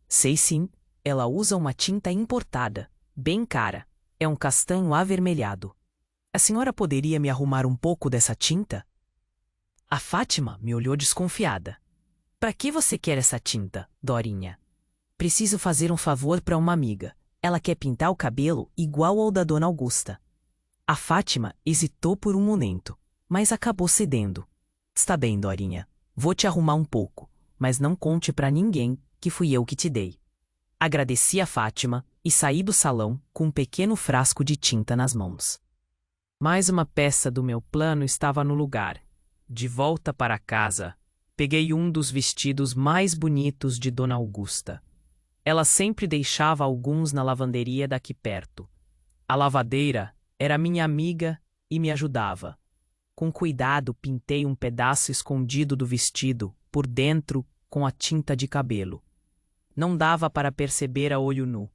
Sei sim. Ela usa uma tinta importada, bem cara. É um castanho avermelhado. A senhora poderia me arrumar um pouco dessa tinta? A Fátima me olhou desconfiada. Para que você quer essa tinta, Dorinha? Preciso fazer um favor para uma amiga. Ela quer pintar o cabelo igual ao da Dona Augusta. A Fátima hesitou por um momento, mas acabou cedendo. Está bem, Dorinha. Vou te arrumar um pouco, mas não conte para ninguém que fui eu que te dei. Agradeci a Fátima e saí do salão com um pequeno frasco de tinta nas mãos. Mais uma peça do meu plano estava no lugar. De volta para casa, peguei um dos vestidos mais bonitos de Dona Augusta. Ela sempre deixava alguns na lavanderia daqui perto. A lavadeira era minha amiga e me ajudava. Com cuidado, pintei um pedaço escondido do vestido por dentro com a tinta de cabelo. Não dava para perceber a olho nu,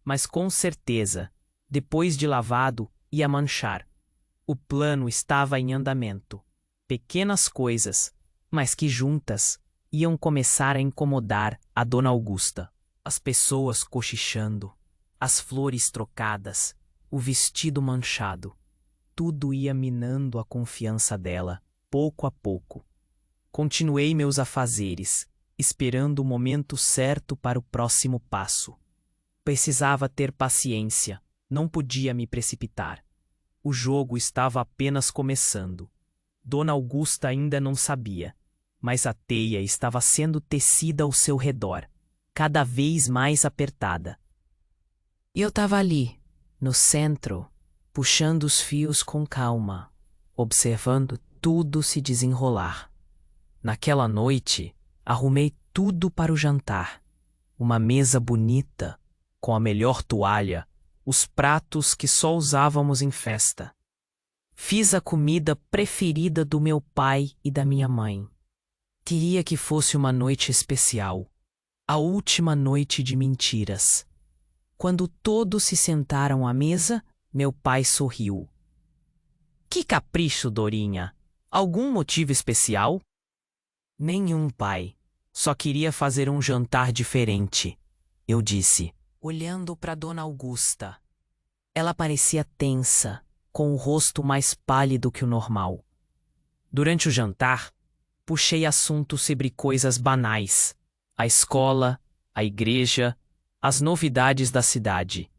mas com certeza, depois de lavado, ia manchar. O plano estava em andamento. Pequenas coisas, mas que juntas iam começar a incomodar a Dona Augusta. As pessoas cochichando, as flores trocadas, o vestido manchado. Tudo ia minando a confiança dela, pouco a pouco. Continuei meus afazeres, esperando o momento certo para o próximo passo. Precisava ter paciência, não podia me precipitar. O jogo estava apenas começando. Dona Augusta ainda não sabia, mas a teia estava sendo tecida ao seu redor, cada vez mais apertada. E eu estava ali, no centro, puxando os fios com calma, observando tudo se desenrolar. Naquela noite, arrumei tudo para o jantar. Uma mesa bonita, com a melhor toalha, os pratos que só usávamos em festa. Fiz a comida preferida do meu pai e da minha mãe. Queria que fosse uma noite especial, a última noite de mentiras. Quando todos se sentaram à mesa, meu pai sorriu. Que capricho, Dorinha! Algum motivo especial? Nenhum, pai. Só queria fazer um jantar diferente, eu disse, olhando para Dona Augusta. Ela parecia tensa, com o rosto mais pálido que o normal. Durante o jantar, puxei assuntos sobre coisas banais. A escola, a igreja, as novidades da cidade.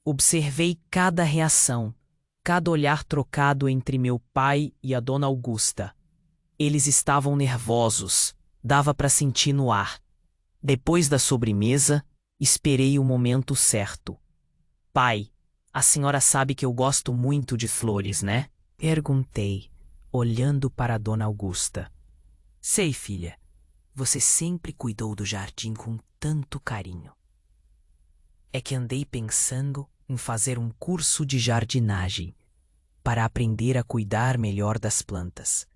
Observei cada reação, cada olhar trocado entre meu pai e a Dona Augusta. Eles estavam nervosos, dava para sentir no ar. Depois da sobremesa, esperei o momento certo. Pai, a senhora sabe que eu gosto muito de flores, né? Perguntei, olhando para a Dona Augusta. Sei, filha. Você sempre cuidou do jardim com tanto carinho. É que andei pensando em fazer um curso de jardinagem para aprender a cuidar melhor das plantas.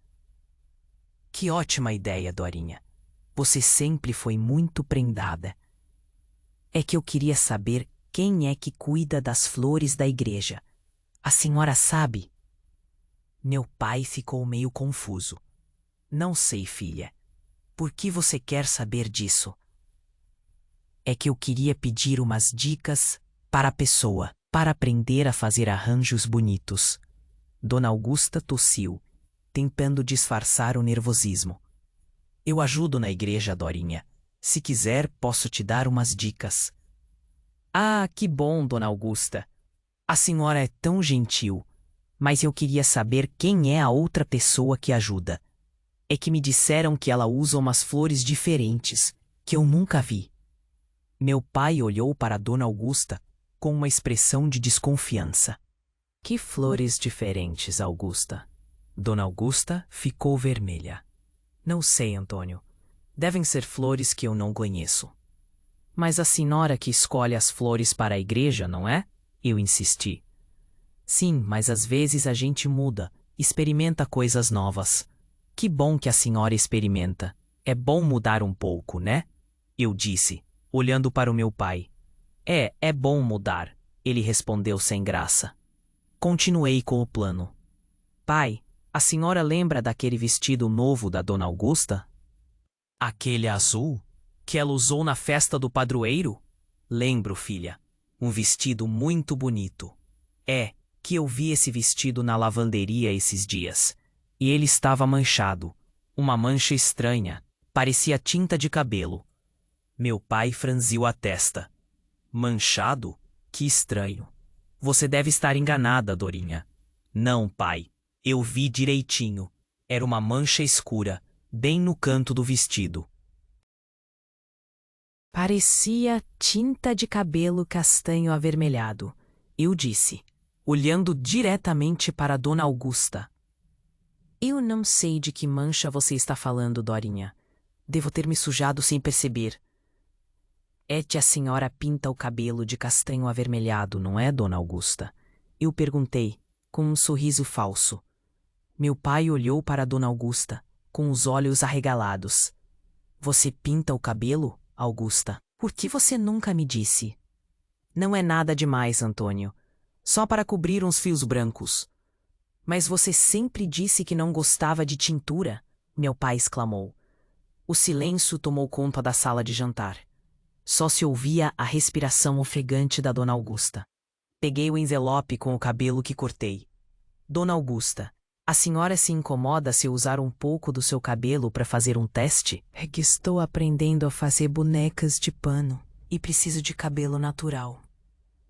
Que ótima ideia, Dorinha. Você sempre foi muito prendada. É que eu queria saber quem é que cuida das flores da igreja. A senhora sabe? Meu pai ficou meio confuso. Não sei, filha. Por que você quer saber disso? É que eu queria pedir umas dicas para a pessoa, para aprender a fazer arranjos bonitos. Dona Augusta tossiu, tentando disfarçar o nervosismo. Eu ajudo na igreja, Dorinha. Se quiser, posso te dar umas dicas. Ah, que bom, Dona Augusta. A senhora é tão gentil, mas eu queria saber quem é a outra pessoa que ajuda. É que me disseram que ela usa umas flores diferentes, que eu nunca vi. Meu pai olhou para Dona Augusta com uma expressão de desconfiança. Que flores diferentes, Augusta? Dona Augusta ficou vermelha. Não sei, Antônio. Devem ser flores que eu não conheço. Mas a senhora que escolhe as flores para a igreja, não é? Eu insisti. Sim, mas às vezes a gente muda, experimenta coisas novas. Que bom que a senhora experimenta. É bom mudar um pouco, né? Eu disse, olhando para o meu pai. É bom mudar, ele respondeu sem graça. Continuei com o plano. Pai, a senhora lembra daquele vestido novo da Dona Augusta? Aquele azul que ela usou na festa do padroeiro? Lembro, filha. Um vestido muito bonito. É que eu vi esse vestido na lavanderia esses dias. E ele estava manchado. Uma mancha estranha. Parecia tinta de cabelo. Meu pai franziu a testa. Manchado? Que estranho. Você deve estar enganada, Dorinha. Não, pai. Eu vi direitinho. Era uma mancha escura, bem no canto do vestido. Parecia tinta de cabelo castanho avermelhado, eu disse, olhando diretamente para Dona Augusta. Eu não sei de que mancha você está falando, Dorinha. Devo ter me sujado sem perceber. É que a senhora pinta o cabelo de castanho avermelhado, não é, Dona Augusta? Eu perguntei, com um sorriso falso. Meu pai olhou para Dona Augusta, com os olhos arregalados. Você pinta o cabelo, Augusta? Por que você nunca me disse? Não é nada demais, Antônio. Só para cobrir uns fios brancos. Mas você sempre disse que não gostava de tintura, meu pai exclamou. O silêncio tomou conta da sala de jantar. Só se ouvia a respiração ofegante da Dona Augusta. Peguei o envelope com o cabelo que cortei. Dona Augusta, a senhora se incomoda se eu usar um pouco do seu cabelo para fazer um teste? É que estou aprendendo a fazer bonecas de pano e preciso de cabelo natural.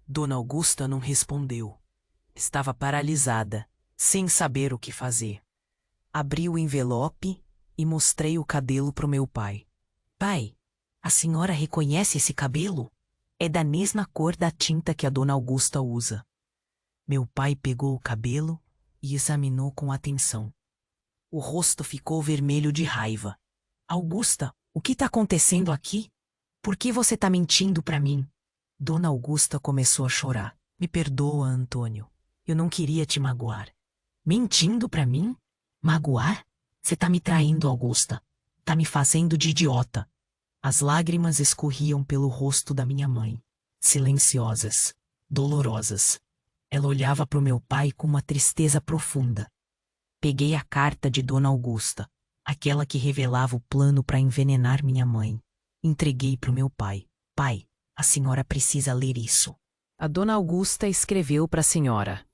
Dona Augusta não respondeu. Estava paralisada, sem saber o que fazer. Abri o envelope e mostrei o cabelo para o meu pai. Pai, a senhora reconhece esse cabelo? É da mesma cor da tinta que a Dona Augusta usa. Meu pai pegou o cabelo e examinou com atenção. O rosto ficou vermelho de raiva. Augusta, o que está acontecendo aqui? Por que você está mentindo para mim? Dona Augusta começou a chorar. Me perdoa, Antônio. Eu não queria te magoar. Mentindo para mim? Magoar? Você tá me traindo, Augusta. Tá me fazendo de idiota. As lágrimas escorriam pelo rosto da minha mãe, silenciosas, dolorosas. Ela olhava para o meu pai com uma tristeza profunda. Peguei a carta de Dona Augusta, aquela que revelava o plano para envenenar minha mãe. Entreguei para o meu pai. Pai, a senhora precisa ler isso. A Dona Augusta escreveu para a senhora.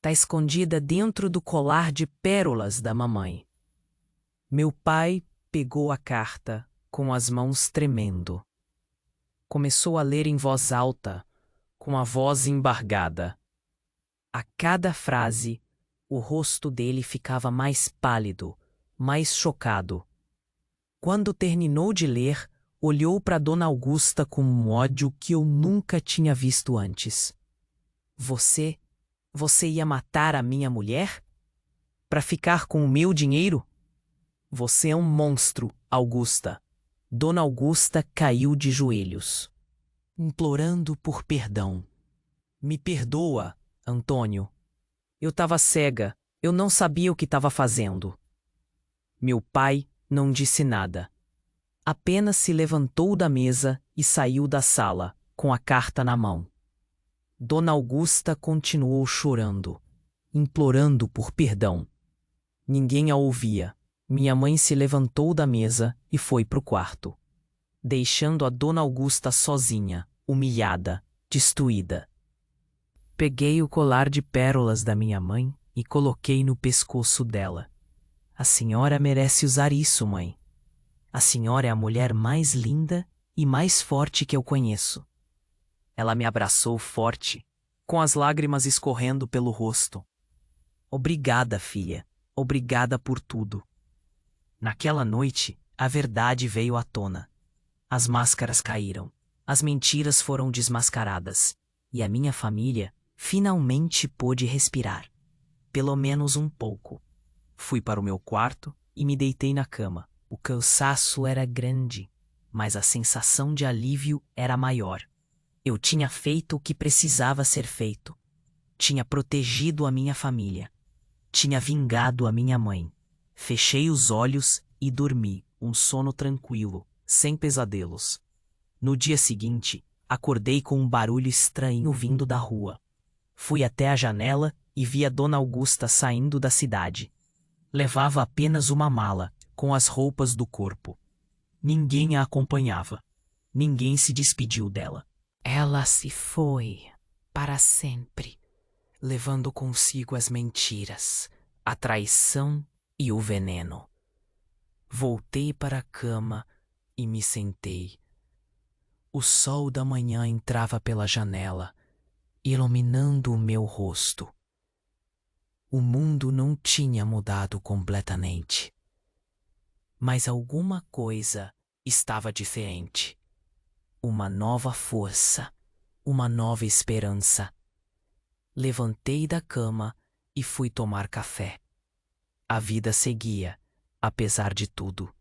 Tá escondida dentro do colar de pérolas da mamãe. Meu pai pegou a carta com as mãos tremendo. Começou a ler em voz alta, com a voz embargada. A cada frase, o rosto dele ficava mais pálido, mais chocado. Quando terminou de ler, olhou para Dona Augusta com um ódio que eu nunca tinha visto antes. Você ia matar a minha mulher? Para ficar com o meu dinheiro? Você é um monstro, Augusta. Dona Augusta caiu de joelhos, implorando por perdão. Me perdoa, Antônio. Eu estava cega, eu não sabia o que estava fazendo. Meu pai não disse nada. Apenas se levantou da mesa e saiu da sala, com a carta na mão. Dona Augusta continuou chorando, implorando por perdão. Ninguém a ouvia. Minha mãe se levantou da mesa e foi para o quarto, deixando a Dona Augusta sozinha, humilhada, destruída. Peguei o colar de pérolas da minha mãe e coloquei no pescoço dela. A senhora merece usar isso, mãe. A senhora é a mulher mais linda e mais forte que eu conheço. Ela me abraçou forte, com as lágrimas escorrendo pelo rosto. Obrigada, filha. Obrigada por tudo. Naquela noite, a verdade veio à tona. As máscaras caíram, as mentiras foram desmascaradas, e a minha família finalmente pôde respirar. Pelo menos um pouco. Fui para o meu quarto e me deitei na cama. O cansaço era grande, mas a sensação de alívio era maior. Eu tinha feito o que precisava ser feito. Tinha protegido a minha família. Tinha vingado a minha mãe. Fechei os olhos e dormi, um sono tranquilo, sem pesadelos. No dia seguinte, acordei com um barulho estranho vindo da rua. Fui até a janela e vi a Dona Augusta saindo da cidade. Levava apenas uma mala, com as roupas do corpo. Ninguém a acompanhava. Ninguém se despediu dela. Ela se foi, para sempre, levando consigo as mentiras, a traição e o veneno. Voltei para a cama e me sentei. O sol da manhã entrava pela janela, iluminando o meu rosto. O mundo não tinha mudado completamente, mas alguma coisa estava diferente. Uma nova força, uma nova esperança. Levantei da cama e fui tomar café. A vida seguia, apesar de tudo.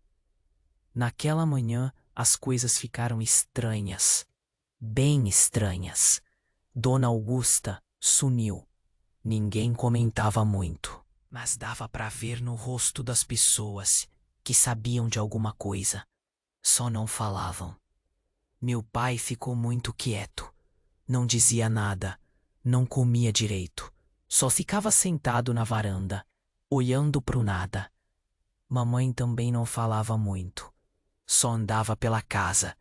Naquela manhã, as coisas ficaram estranhas, bem estranhas. Dona Augusta sumiu. Ninguém comentava muito, mas dava para ver no rosto das pessoas que sabiam de alguma coisa. Só não falavam. Meu pai ficou muito quieto. Não dizia nada, não comia direito. Só ficava sentado na varanda, olhando para o nada. Mamãe também não falava muito. Só andava pela casa,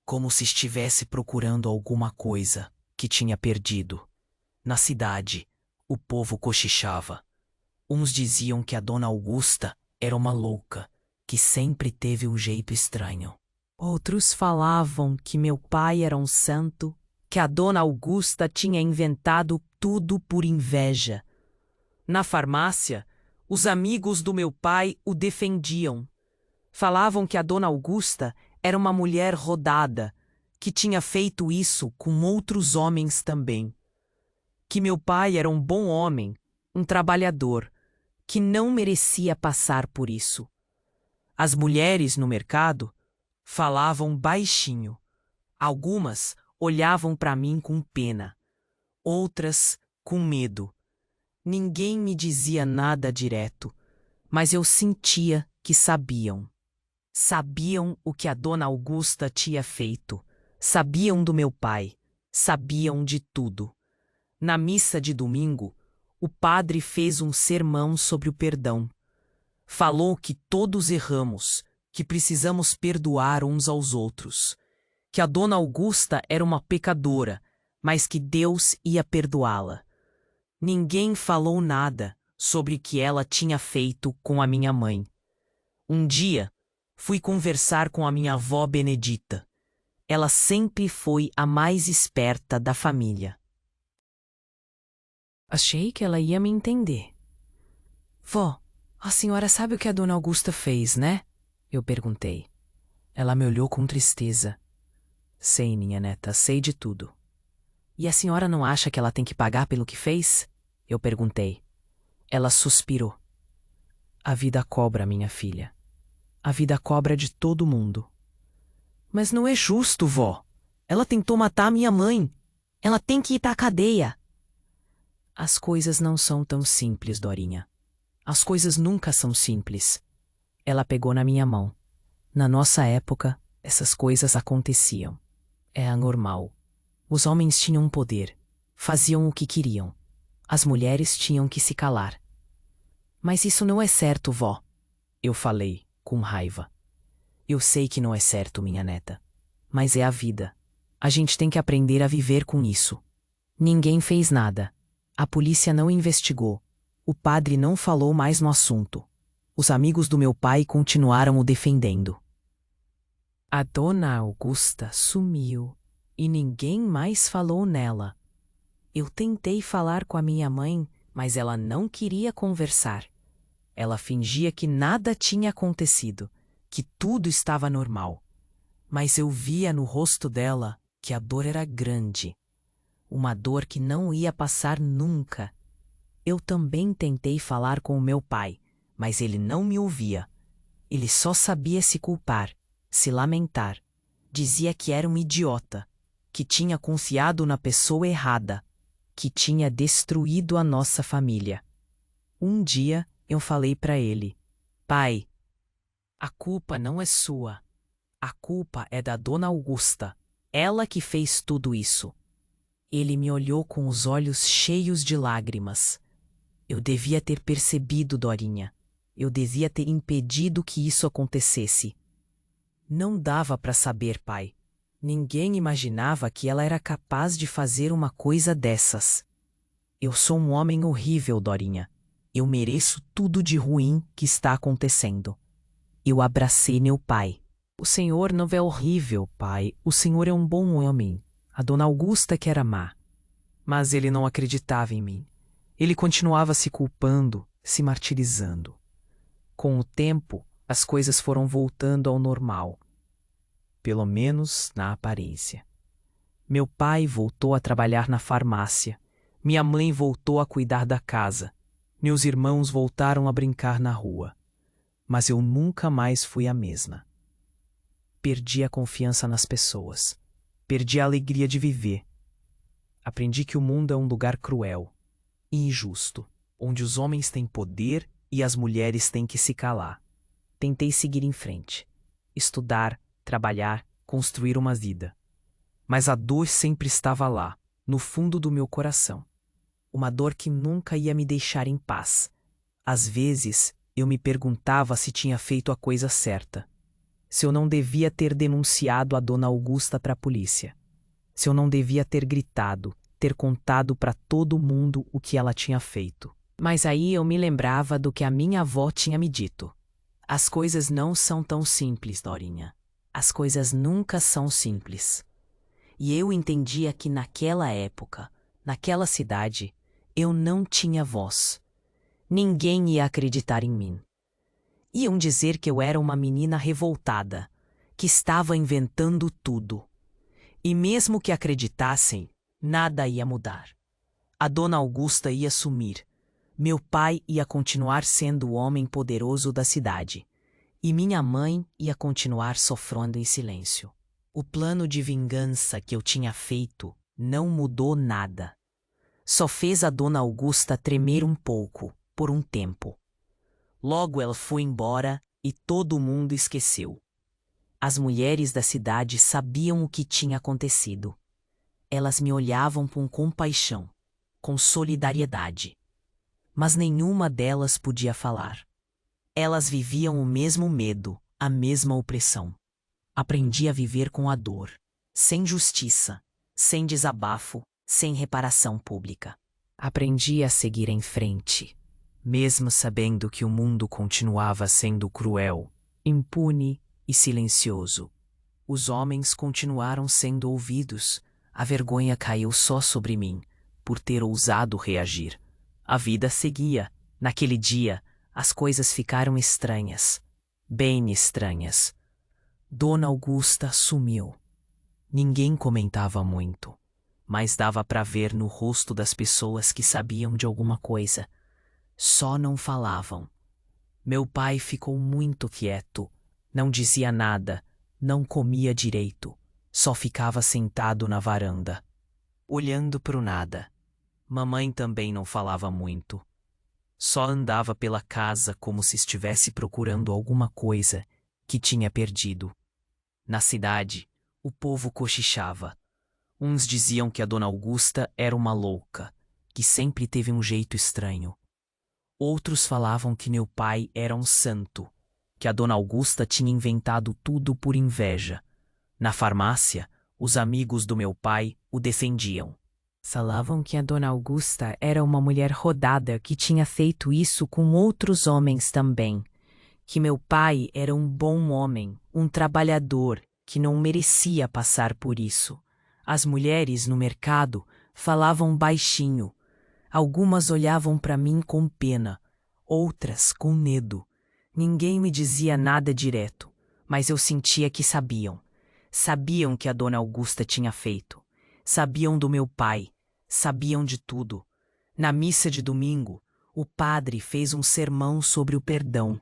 como se estivesse procurando alguma coisa que tinha perdido. Na cidade, o povo cochichava. Uns diziam que a Dona Augusta era uma louca, que sempre teve um jeito estranho. Outros falavam que meu pai era um santo, que a Dona Augusta tinha inventado tudo por inveja. Na farmácia, os amigos do meu pai o defendiam. Falavam que a Dona Augusta era uma mulher rodada, que tinha feito isso com outros homens também. Que meu pai era um bom homem, um trabalhador, que não merecia passar por isso. As mulheres no mercado falavam baixinho. Algumas olhavam para mim com pena, outras com medo. Ninguém me dizia nada direto, mas eu sentia que sabiam. Sabiam o que a Dona Augusta tinha feito, sabiam do meu pai, sabiam de tudo. Na missa de domingo, o padre fez um sermão sobre o perdão. Falou que todos erramos, que precisamos perdoar uns aos outros, que a Dona Augusta era uma pecadora, mas que Deus ia perdoá-la. Ninguém falou nada sobre o que ela tinha feito com a minha mãe. Um dia, fui conversar com a minha avó Benedita. Ela sempre foi a mais esperta da família. Achei que ela ia me entender. Vó, a senhora sabe o que a Dona Augusta fez, né? Eu perguntei. Ela me olhou com tristeza. Sei, minha neta, sei de tudo. E a senhora não acha que ela tem que pagar pelo que fez? Eu perguntei. Ela suspirou. A vida cobra, minha filha. A vida cobra de todo mundo. Mas não é justo, vó. Ela tentou matar minha mãe. Ela tem que ir pra cadeia. As coisas não são tão simples, Dorinha. As coisas nunca são simples. Ela pegou na minha mão. Na nossa época, essas coisas aconteciam. Era normal. Os homens tinham poder. Faziam o que queriam. As mulheres tinham que se calar. Mas isso não é certo, vó. Eu falei, com raiva. Eu sei que não é certo, minha neta. Mas é a vida. A gente tem que aprender a viver com isso. Ninguém fez nada. A polícia não investigou. O padre não falou mais no assunto. Os amigos do meu pai continuaram o defendendo. A dona Augusta sumiu e ninguém mais falou nela. Eu tentei falar com a minha mãe, mas ela não queria conversar. Ela fingia que nada tinha acontecido, que tudo estava normal. Mas eu via no rosto dela que a dor era grande. Uma dor que não ia passar nunca. Eu também tentei falar com o meu pai, mas ele não me ouvia. Ele só sabia se culpar, se lamentar. Dizia que era um idiota, que tinha confiado na pessoa errada, que tinha destruído a nossa família. Um dia eu falei para ele: Pai, a culpa não é sua. A culpa é da dona Augusta. Ela que fez tudo isso. Ele me olhou com os olhos cheios de lágrimas. Eu devia ter percebido, Dorinha. Eu devia ter impedido que isso acontecesse. Não dava para saber, pai. Ninguém imaginava que ela era capaz de fazer uma coisa dessas. Eu sou um homem horrível, Dorinha. Eu mereço tudo de ruim que está acontecendo. Eu abracei meu pai. O senhor não é horrível, pai. O senhor é um bom homem. A dona Augusta que era má. Mas ele não acreditava em mim. Ele continuava se culpando, se martirizando. Com o tempo, as coisas foram voltando ao normal. Pelo menos na aparência. Meu pai voltou a trabalhar na farmácia. Minha mãe voltou a cuidar da casa. Meus irmãos voltaram a brincar na rua. Mas eu nunca mais fui a mesma. Perdi a confiança nas pessoas. Perdi a alegria de viver. Aprendi que o mundo é um lugar cruel e injusto, onde os homens têm poder e as mulheres têm que se calar. Tentei seguir em frente. Estudar, trabalhar, construir uma vida. Mas a dor sempre estava lá, no fundo do meu coração. Uma dor que nunca ia me deixar em paz. Às vezes, eu me perguntava se tinha feito a coisa certa. Se eu não devia ter denunciado a dona Augusta para a polícia. Se eu não devia ter gritado, ter contado para todo mundo o que ela tinha feito. Mas aí eu me lembrava do que a minha avó tinha me dito. As coisas não são tão simples, Dorinha. As coisas nunca são simples. E eu entendia que naquela época, naquela cidade, eu não tinha voz. Ninguém ia acreditar em mim. Iam dizer que eu era uma menina revoltada, que estava inventando tudo. E mesmo que acreditassem, nada ia mudar. A dona Augusta ia sumir. Meu pai ia continuar sendo o homem poderoso da cidade. E minha mãe ia continuar sofrendo em silêncio. O plano de vingança que eu tinha feito não mudou nada. Só fez a dona Augusta tremer um pouco, por um tempo. Logo ela foi embora e todo mundo esqueceu. As mulheres da cidade sabiam o que tinha acontecido. Elas me olhavam com compaixão, com solidariedade. Mas nenhuma delas podia falar. Elas viviam o mesmo medo, a mesma opressão. Aprendi a viver com a dor, sem justiça, sem desabafo, sem reparação pública. Aprendi a seguir em frente, mesmo sabendo que o mundo continuava sendo cruel, impune e silencioso. Os homens continuaram sendo ouvidos. A vergonha caiu só sobre mim, por ter ousado reagir. A vida seguia. Naquele dia, as coisas ficaram estranhas. Bem estranhas. Dona Augusta sumiu. Ninguém comentava muito, mas dava para ver no rosto das pessoas que sabiam de alguma coisa. Só não falavam. Meu pai ficou muito quieto. Não dizia nada. não comia direito, só ficava sentado na varanda, olhando para o nada. Mamãe também não falava muito. Só andava pela casa como se estivesse procurando alguma coisa que tinha perdido. Na cidade, o povo cochichava. Uns diziam que a Dona Augusta era uma louca, que sempre teve um jeito estranho. Outros falavam que meu pai era um santo, que a Dona Augusta tinha inventado tudo por inveja. Na farmácia, os amigos do meu pai o defendiam. Falavam que a Dona Augusta era uma mulher rodada que tinha feito isso com outros homens também, que meu pai era um bom homem, um trabalhador, que não merecia passar por isso. As mulheres no mercado falavam baixinho. Algumas olhavam para mim com pena, outras com medo. Ninguém me dizia nada direto, mas eu sentia que sabiam. Sabiam que a Dona Augusta tinha feito. Sabiam do meu pai. Sabiam de tudo. Na missa de domingo, o padre fez um sermão sobre o perdão.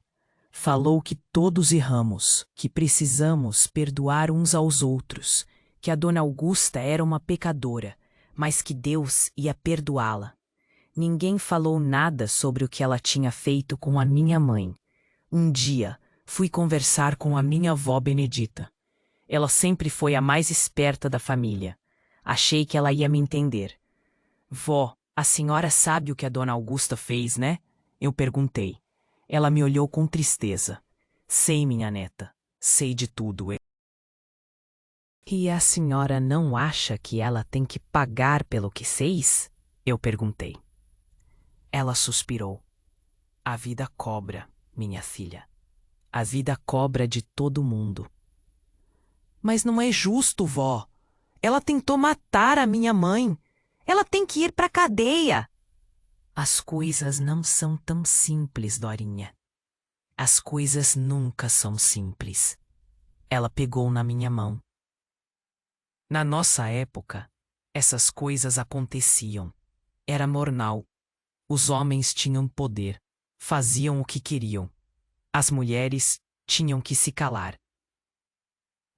Falou que todos erramos, que precisamos perdoar uns aos outros, que a Dona Augusta era uma pecadora, mas que Deus ia perdoá-la. Ninguém falou nada sobre o que ela tinha feito com a minha mãe. Um dia, fui conversar com a minha avó Benedita. Ela sempre foi a mais esperta da família. Achei que ela ia me entender. Vó, a senhora sabe o que a Dona Augusta fez, né? Eu perguntei. Ela me olhou com tristeza. Sei, minha neta. Sei de tudo. E a senhora não acha que ela tem que pagar pelo que fez? Eu perguntei. Ela suspirou. A vida cobra, minha filha. A vida cobra de todo mundo. Mas não é justo, vó. Ela tentou matar a minha mãe. Ela tem que ir para a cadeia. As coisas não são tão simples, Dorinha. As coisas nunca são simples. Ela pegou na minha mão. Na nossa época, essas coisas aconteciam. Era normal. Os homens tinham poder. Faziam o que queriam. As mulheres tinham que se calar.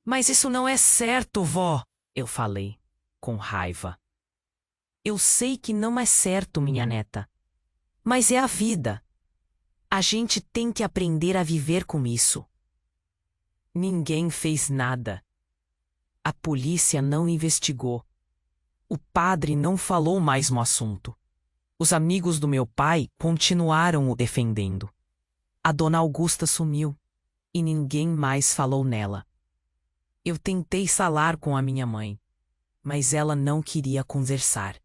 Mas isso não é certo, vó, eu falei, com raiva. Eu sei que não é certo, minha neta. Mas é a vida. A gente tem que aprender a viver com isso. Ninguém fez nada. A polícia não investigou. O padre não falou mais no assunto. Os amigos do meu pai continuaram o defendendo. A Dona Augusta sumiu e ninguém mais falou nela. Eu tentei falar com a minha mãe, mas ela não queria conversar.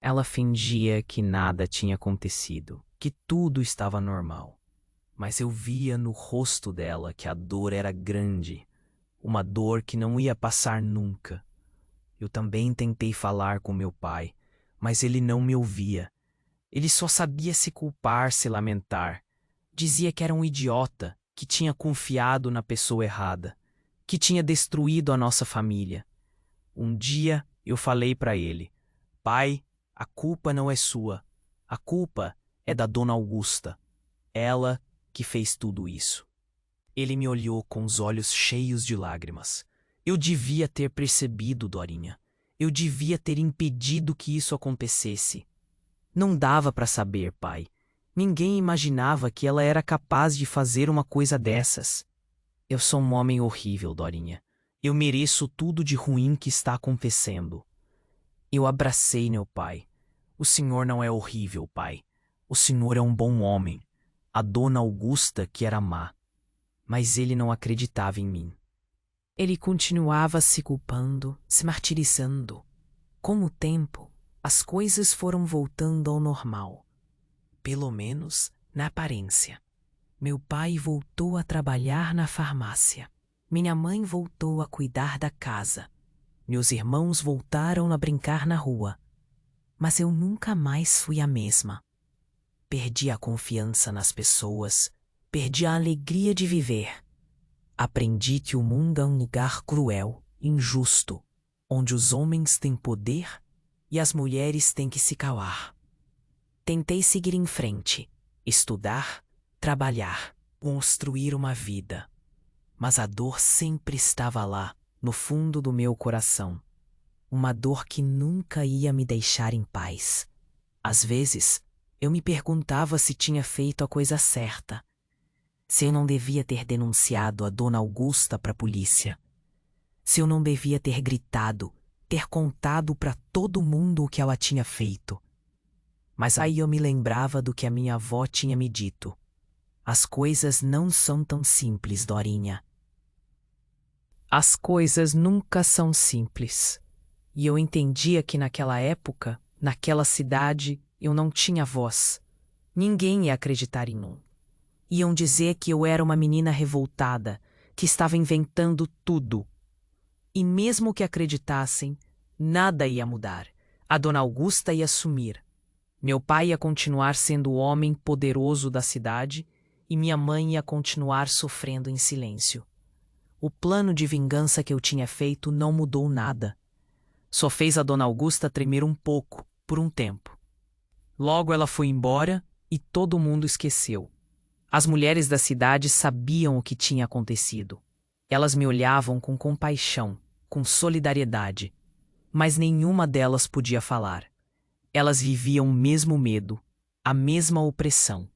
Ela fingia que nada tinha acontecido, que tudo estava normal. Mas eu via no rosto dela que a dor era grande, uma dor que não ia passar nunca. Eu também tentei falar com meu pai, mas ele não me ouvia. Ele só sabia se culpar, se lamentar. Dizia que era um idiota, que tinha confiado na pessoa errada, que tinha destruído a nossa família. Um dia eu falei para ele: pai, a culpa não é sua. A culpa é da Dona Augusta. Ela que fez tudo isso. Ele me olhou com os olhos cheios de lágrimas. Eu devia ter percebido, Dorinha. Eu devia ter impedido que isso acontecesse. Não dava para saber, pai. Ninguém imaginava que ela era capaz de fazer uma coisa dessas. Eu sou um homem horrível, Dorinha. Eu mereço tudo de ruim que está acontecendo. Eu abracei meu pai. O senhor não é horrível, pai. O senhor é um bom homem. A Dona Augusta que era má. Mas ele não acreditava em mim. Ele continuava se culpando, se martirizando. Com o tempo, as coisas foram voltando ao normal. Pelo menos na aparência. Meu pai voltou a trabalhar na farmácia. Minha mãe voltou a cuidar da casa. Meus irmãos voltaram a brincar na rua. Mas eu nunca mais fui a mesma. Perdi a confiança nas pessoas. Perdi a alegria de viver. Aprendi que o mundo é um lugar cruel, injusto, onde os homens têm poder e as mulheres têm que se calar. Tentei seguir em frente, estudar, trabalhar, construir uma vida. Mas a dor sempre estava lá, no fundo do meu coração. Uma dor que nunca ia me deixar em paz. Às vezes, eu me perguntava se tinha feito a coisa certa. Se eu não devia ter denunciado a Dona Augusta para a polícia. Se eu não devia ter gritado, ter contado para todo mundo o que ela tinha feito. Mas aí eu me lembrava do que a minha avó tinha me dito. As coisas não são tão simples, Dorinha. As coisas nunca são simples. E eu entendia que naquela época, naquela cidade, eu não tinha voz. Ninguém ia acreditar em mim. Iam dizer que eu era uma menina revoltada, que estava inventando tudo. E mesmo que acreditassem, nada ia mudar. A Dona Augusta ia sumir. Meu pai ia continuar sendo o homem poderoso da cidade e minha mãe ia continuar sofrendo em silêncio. O plano de vingança que eu tinha feito não mudou nada. Só fez a Dona Augusta tremer um pouco, por um tempo. Logo ela foi embora e todo mundo esqueceu. As mulheres da cidade sabiam o que tinha acontecido. Elas me olhavam com compaixão, com solidariedade, mas nenhuma delas podia falar. Elas viviam o mesmo medo, a mesma opressão.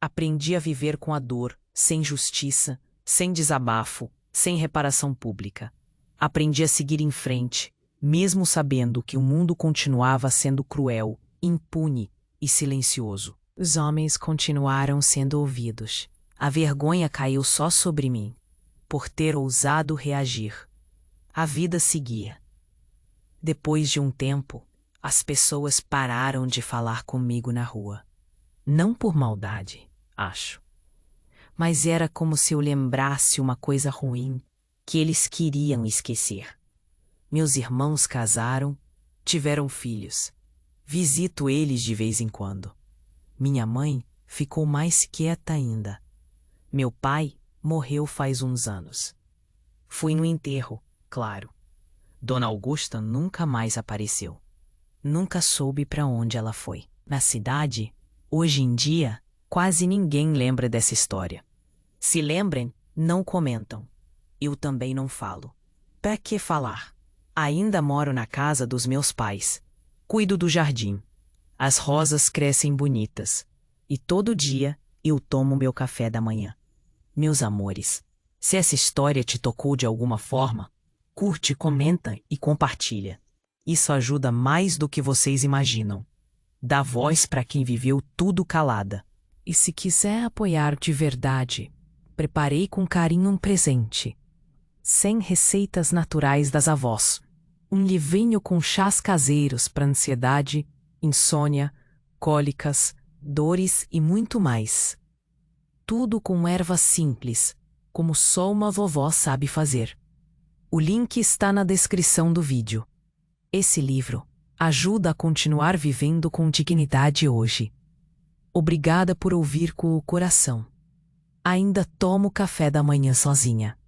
Aprendi a viver com a dor, sem justiça, sem desabafo, sem reparação pública. Aprendi a seguir em frente, mesmo sabendo que o mundo continuava sendo cruel, impune e silencioso. Os homens continuaram sendo ouvidos. A vergonha caiu só sobre mim, por ter ousado reagir. A vida seguia. Depois de um tempo, as pessoas pararam de falar comigo na rua. Não por maldade, acho. Mas era como se eu lembrasse uma coisa ruim que eles queriam esquecer. Meus irmãos casaram, tiveram filhos. Visito eles de vez em quando. Minha mãe ficou mais quieta ainda. Meu pai morreu faz uns anos. Fui no enterro, claro. Dona Augusta nunca mais apareceu. Nunca soube para onde ela foi. Na cidade, hoje em dia, quase ninguém lembra dessa história. Se lembrem, não comentam. Eu também não falo. Pra que falar? Ainda moro na casa dos meus pais. Cuido do jardim. As rosas crescem bonitas. E todo dia eu tomo meu café da manhã. Meus amores, se essa história te tocou de alguma forma, curte, comenta e compartilha. Isso ajuda mais do que vocês imaginam. Dá voz para quem viveu tudo calada. E se quiser apoiar de verdade, preparei com carinho um presente. 100 receitas naturais das avós. Um livrinho com chás caseiros para ansiedade, insônia, cólicas, dores e muito mais. Tudo com ervas simples, como só uma vovó sabe fazer. O link está na descrição do vídeo. Esse livro ajuda a continuar vivendo com dignidade hoje. Obrigada por ouvir com o coração. Ainda tomo café da manhã sozinha.